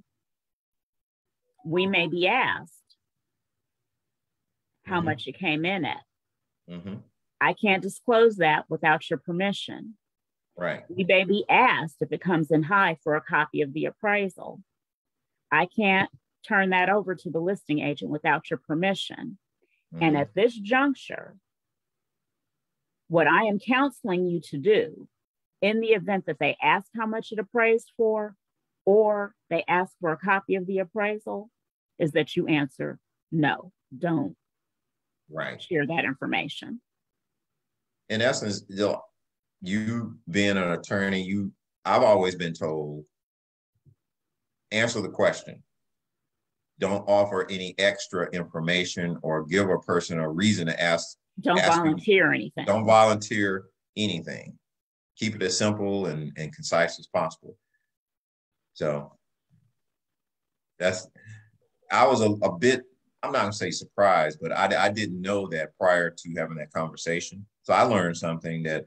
we may be asked how much it came in at. I can't disclose that without your permission. Right. We may be asked if it comes in high for a copy of the appraisal. I can't turn that over to the listing agent without your permission. And at this juncture, what I am counseling you to do, in the event that they ask how much it appraised for, or they ask for a copy of the appraisal, is that you answer, no, don't share that information. In essence, you being an attorney, I've always been told, answer the question. Don't offer any extra information or give a person a reason to ask. Don't volunteer anything. Don't volunteer anything. Keep it as simple and concise as possible. So I was a bit, I'm not gonna say surprised, but I didn't know that prior to having that conversation. So I learned something that,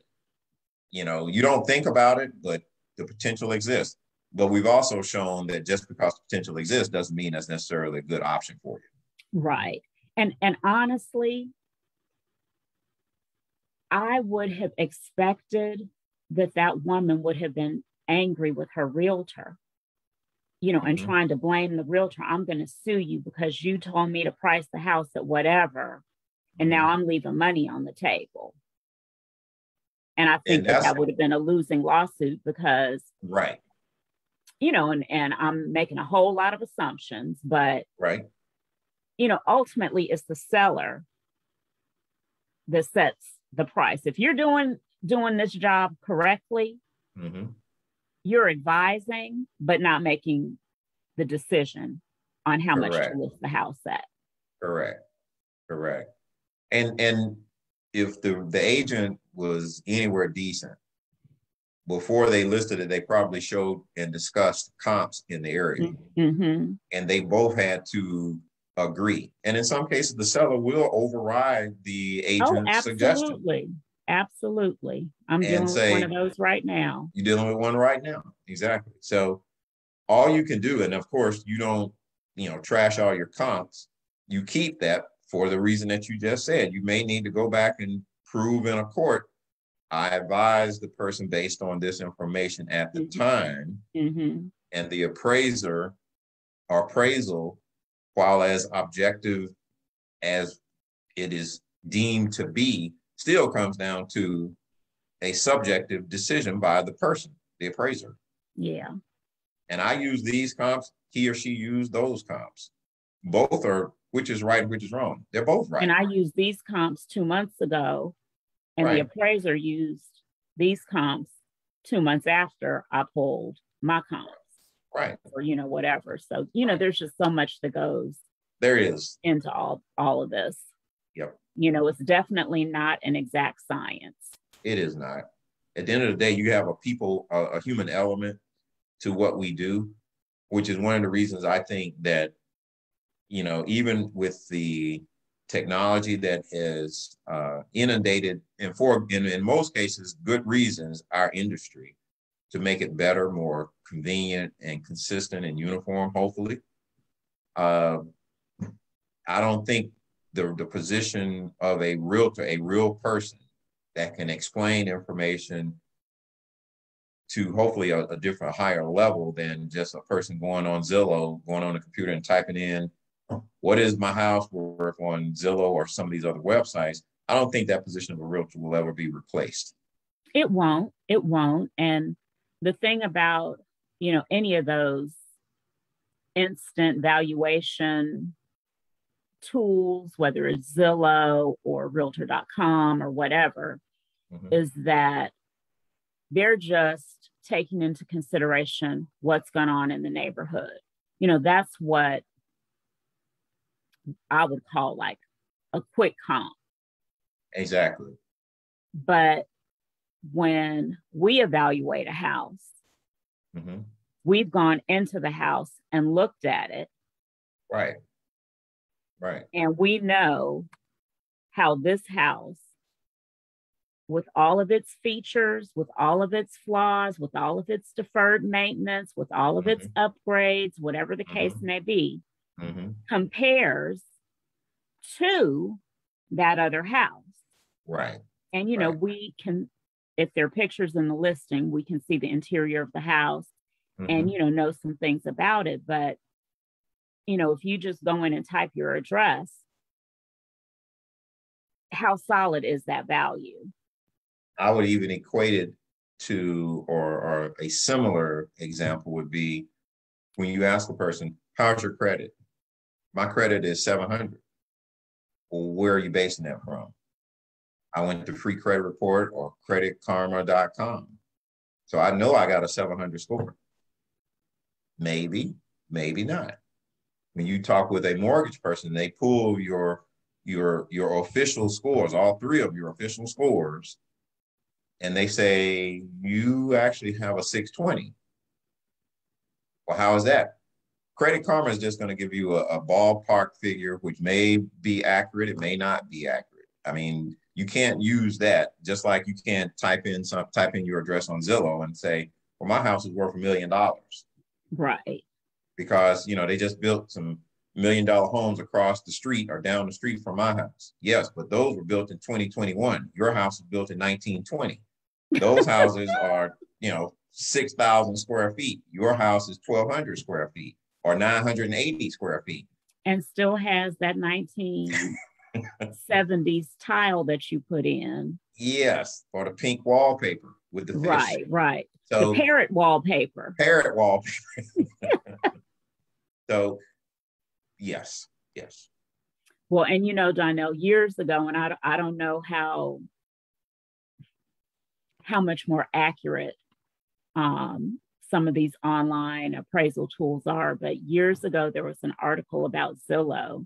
you don't think about it, but the potential exists. But we've also shown that just because potential exists doesn't mean that's necessarily a good option for you. Right. And honestly, I would have expected that woman would have been angry with her realtor, and trying to blame the realtor. I'm going to sue you because you told me to price the house at whatever, and now I'm leaving money on the table. And I think that would have been a losing lawsuit because, right. And I'm making a whole lot of assumptions, but, right. Ultimately it's the seller that sets the price. If you're doing this job correctly, you're advising, but not making the decision on how much to list the house at. Correct. And if the agent was anywhere decent, before they listed it, they probably showed and discussed comps in the area. And they both had to agree. And in some cases, the seller will override the agent's suggestion. Absolutely. I'm dealing with one of those right now. You're dealing with one right now. Exactly. So all you can do, and of course, you don't, trash all your comps. You keep that for the reason that you just said. You may need to go back and prove in a court I advised the person based on this information at the time, and the appraiser or appraisal, while as objective as it is deemed to be, still comes down to a subjective decision by the person, the appraiser. Yeah. And I use these comps, he or she used those comps. Both are, which is right, which is wrong. They're both right. And I used these comps 2 months ago, and the appraiser used these comps 2 months after I pulled my comps. Right. Or, you know, whatever. So, you know, there's just so much that goes there is into all of this. Yep. You know, it's definitely not an exact science. It is not. At the end of the day, you have a human element to what we do, which is one of the reasons I think that, you know, even with the technology that has inundated, and in most cases, good reasons, our industry to make it better, more convenient and consistent and uniform, hopefully. I don't think the position of a realtor, a real person that can explain information to hopefully a different, higher level than just a person going on Zillow, going on the computer and typing in, what is my house worth on Zillow or some of these other websites. I don't think that position of a realtor will ever be replaced. It won't. It won't. And the thing about, you know, any of those instant valuation tools, whether it's Zillow or Realtor.com or whatever, is that they're just taking into consideration what's going on in the neighborhood. You know, that's what I would call like a quick comp. Exactly. But when we evaluate a house, we've gone into the house and looked at it. Right. Right. And we know how this house, with all of its features, with all of its flaws, with all of its deferred maintenance, with all of its upgrades, whatever the case may be, compares to that other house. Right. And, you know, we can, if there are pictures in the listing, we can see the interior of the house and, you know some things about it. But, you know, if you just go in and type your address, how solid is that value? I would even equate it to, or a similar example would be when you ask a person, how's your credit? My credit is 700. Well, where are you basing that from? I went to Free Credit Report or creditkarma.com. So I know I got a 700 score. Maybe, maybe not. When you talk with a mortgage person, they pull your official scores, all three of your official scores, and they say, you actually have a 620. Well, how is that? Credit Karma is just going to give you a ballpark figure, which may be accurate. It may not be accurate. I mean, you can't use that, just like you can't type in your address on Zillow and say, well, my house is worth $1 million. Right. Because, you know, they just built some $1 million homes across the street or down the street from my house. Yes, but those were built in 2021. Your house was built in 1920. Those houses are, you know, 6,000 square feet. Your house is 1,200 square feet or 980 square feet. And still has that 1970s tile that you put in. Yes, or the pink wallpaper with the fish. Right. So, the parrot wallpaper. Parrot wallpaper. So, yes. Well, and you know, Donell, years ago, and I don't know how much more accurate some of these online appraisal tools are, but years ago there was an article about Zillow,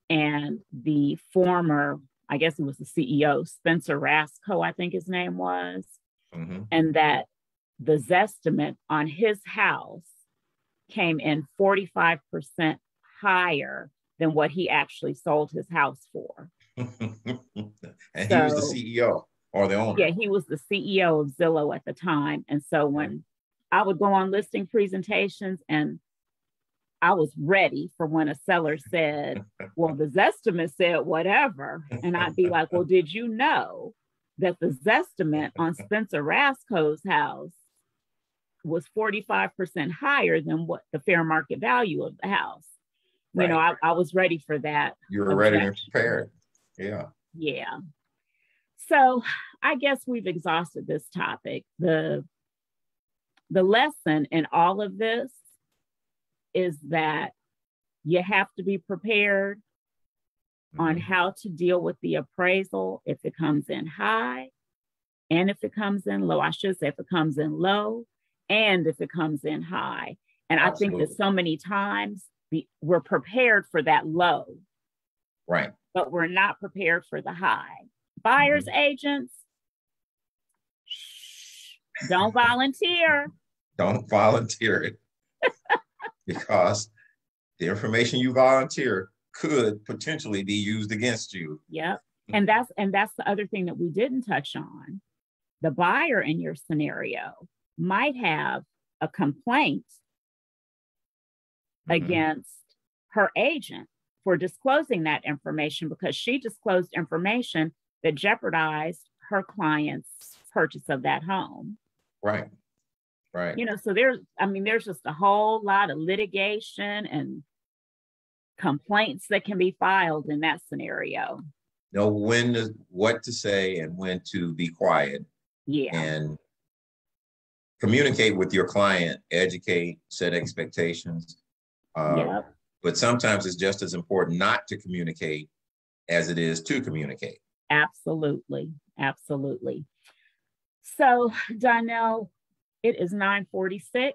and the former, I guess it was the CEO, Spencer Rasco, I think his name was, and that the Zestimate on his house came in 45% higher than what he actually sold his house for. And he was the CEO or the owner. Yeah, he was the CEO of Zillow at the time. And so when I would go on listing presentations, and I was ready for when a seller said, well, the Zestimate said whatever. And I'd be like, well, did you know that the Zestimate on Spencer Rasco's house was 45% higher than what the fair market value of the house. You know, I was ready for that. You were ready and prepared. Yeah. Yeah. So I guess we've exhausted this topic. The lesson in all of this is that you have to be prepared on how to deal with the appraisal if it comes in high and if it comes in low. I should say if it comes in low and if it comes in high. And I think that so many times we're prepared for that low. Right. But we're not prepared for the high. Buyers agents, don't volunteer. Don't volunteer it because the information you volunteer could potentially be used against you. Yep. And that's the other thing that we didn't touch on. The buyer in your scenario might have a complaint against her agent for disclosing that information because she disclosed information that jeopardized her client's purchase of that home. Right. Right. You know, so there's just a whole lot of litigation and complaints that can be filed in that scenario. Know what to say and when to be quiet. Yeah. And communicate with your client, educate, set expectations. Yep. But sometimes it's just as important not to communicate as it is to communicate. Absolutely. Absolutely. So, Donell, it is 9:46.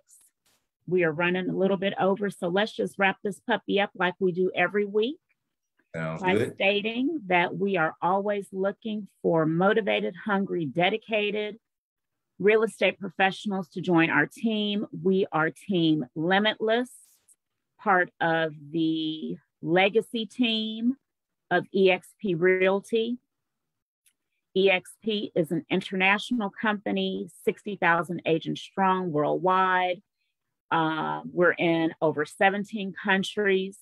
We are running a little bit over. So let's just wrap this puppy up like we do every week. Sounds by good. Stating that we are always looking for motivated, hungry, dedicated real estate professionals to join our team. We are Team Limitless, part of the legacy team of eXp Realty. eXp is an international company, 60,000 agents strong worldwide. We're in over 17 countries,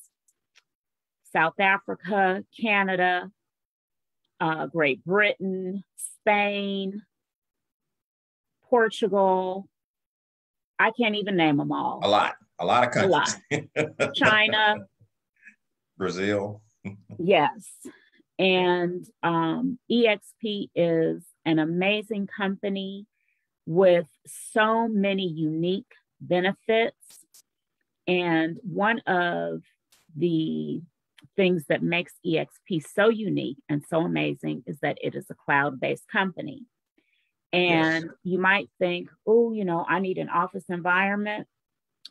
South Africa, Canada, Great Britain, Spain, Portugal. I can't even name them all. A lot of countries. China. Brazil. Yes. And eXp is an amazing company with so many unique benefits. And one of the things that makes eXp so unique and so amazing is that it is a cloud-based company. And yes, you might think, oh, you know, I need an office environment.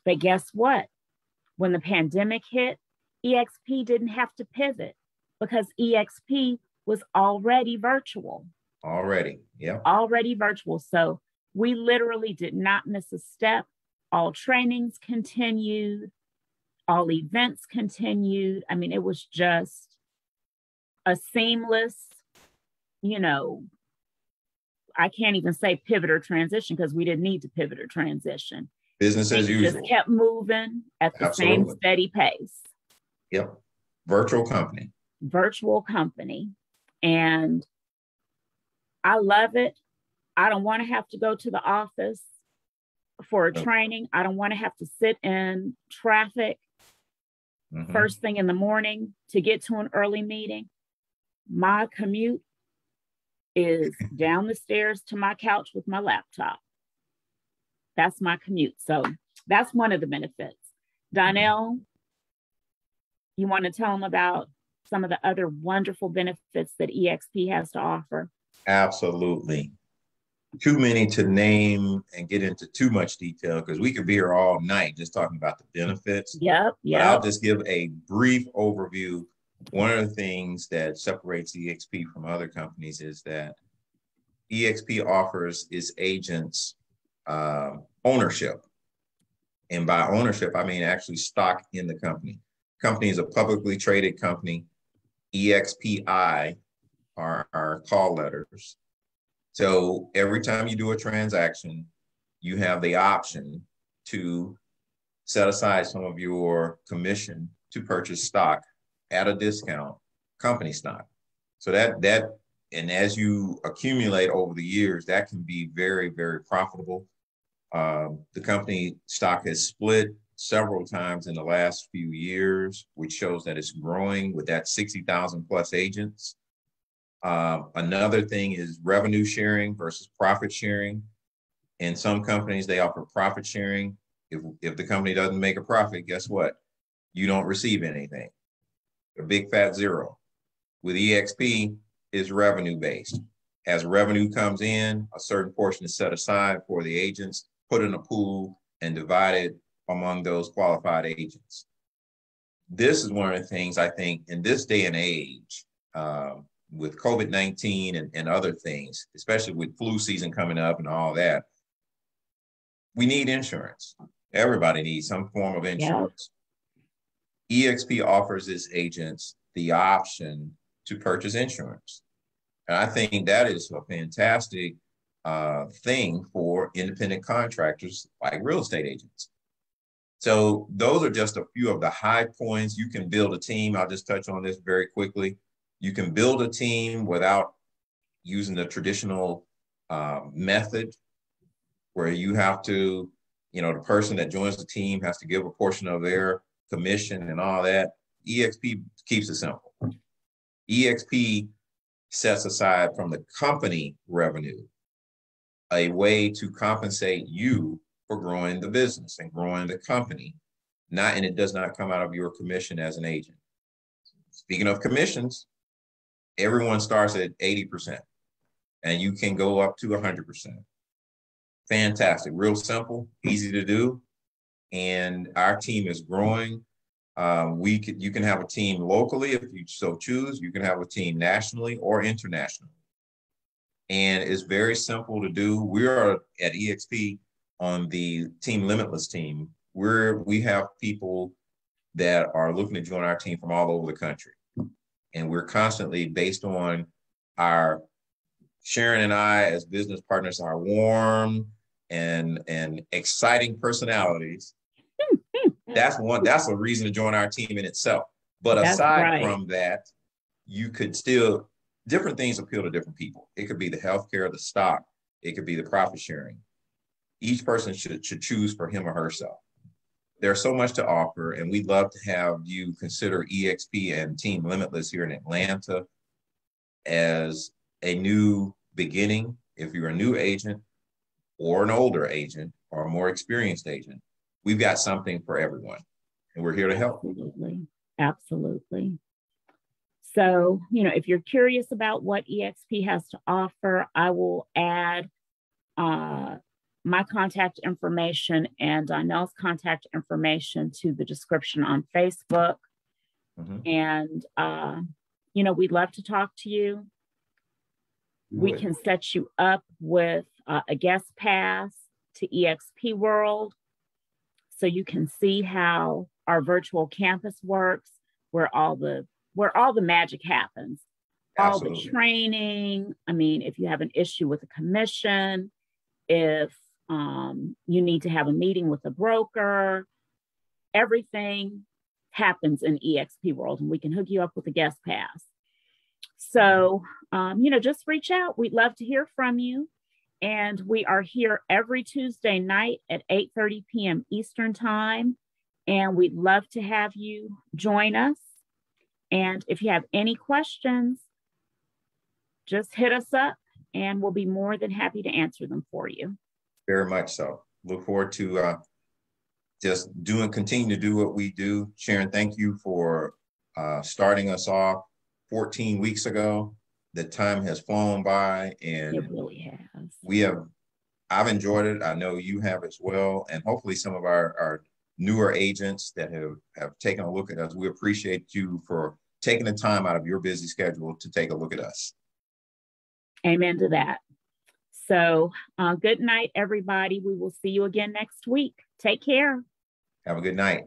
But guess what? When the pandemic hit, eXp didn't have to pivot because eXp was already virtual. Already, yeah. Already virtual. So we literally did not miss a step. All trainings continued. All events continued. I mean, it was just a seamless, you know, I can't even say pivot or transition because we didn't need to pivot or transition. Business as usual. Just kept moving at the same steady pace. Yep. Virtual company. Virtual company. And I love it. I don't want to have to go to the office for a training. I don't want to have to sit in traffic first thing in the morning to get to an early meeting. My commute is down the stairs to my couch with my laptop. That's my commute. So that's one of the benefits. Donell, you want to tell them about some of the other wonderful benefits that eXp has to offer? Absolutely. Too many to name and get into too much detail because we could be here all night just talking about the benefits. Yep. But I'll just give a brief overview. One of the things that separates eXp from other companies is that eXp offers its agents ownership. And by ownership, I mean actually stock in the company. Company is a publicly traded company. EXPI are our call letters. So every time you do a transaction, you have the option to set aside some of your commission to purchase stock at a discount, company stock. So that and as you accumulate over the years, that can be very, very profitable. The company stock has split several times in the last few years, which shows that it's growing with that 60,000 plus agents. Another thing is revenue sharing versus profit sharing. In some companies, they offer profit sharing. If the company doesn't make a profit, guess what? You don't receive anything. A big fat zero. With EXP, it's revenue based. As revenue comes in, a certain portion is set aside for the agents, put in a pool, and divided among those qualified agents. This is one of the things I think in this day and age, with COVID-19 and other things, especially with flu season coming up and all that, we need insurance. Everybody needs some form of insurance. Yeah. EXP offers its agents the option to purchase insurance. And I think that is a fantastic thing for independent contractors like real estate agents. So those are just a few of the high points. You can build a team. I'll just touch on this very quickly. You can build a team without using the traditional method where you have to, the person that joins the team has to give a portion of their commission and all that. EXP keeps it simple. EXP sets aside from the company revenue a way to compensate you for growing the business and growing the company. And it does not come out of your commission as an agent. Speaking of commissions, everyone starts at 80% and you can go up to 100%. Fantastic, real simple, easy to do. And our team is growing. You can have a team locally if you so choose. You can have a team nationally or internationally. And it's very simple to do. We are at EXP on the Team Limitless team. We have people that are looking to join our team from all over the country. And we're constantly, based on our Sharon and I as business partners, are warm and exciting personalities. That's a reason to join our team in itself. But aside from that, you could still, different things appeal to different people. It could be the healthcare, the stock. It could be the profit sharing. Each person should choose for him or herself. There's so much to offer, and we'd love to have you consider EXP and Team Limitless here in Atlanta as a new beginning. If you're a new agent or an older agent or a more experienced agent, we've got something for everyone, and we're here to help. Absolutely. So, if you're curious about what EXP has to offer, I will add my contact information and Donell's contact information to the description on Facebook. Mm-hmm. And, we'd love to talk to you. We can set you up with a guest pass to EXP World so you can see how our virtual campus works, where all the magic happens. Absolutely. All the training. I mean, if you have an issue with a commission, if you need to have a meeting with a broker, everything happens in EXP World, and we can hook you up with a guest pass. So, just reach out. We'd love to hear from you. And we are here every Tuesday night at 8:30 p.m. Eastern Time. And we'd love to have you join us. And if you have any questions, just hit us up and we'll be more than happy to answer them for you. Very much so. Look forward to just continue to do what we do. Sharon, thank you for starting us off 14 weeks ago. The time has flown by, and it really has. I've enjoyed it. I know you have as well. And hopefully some of our newer agents that have taken a look at us, we appreciate you for taking the time out of your busy schedule to take a look at us. Amen to that. So good night, everybody. We will see you again next week. Take care. Have a good night.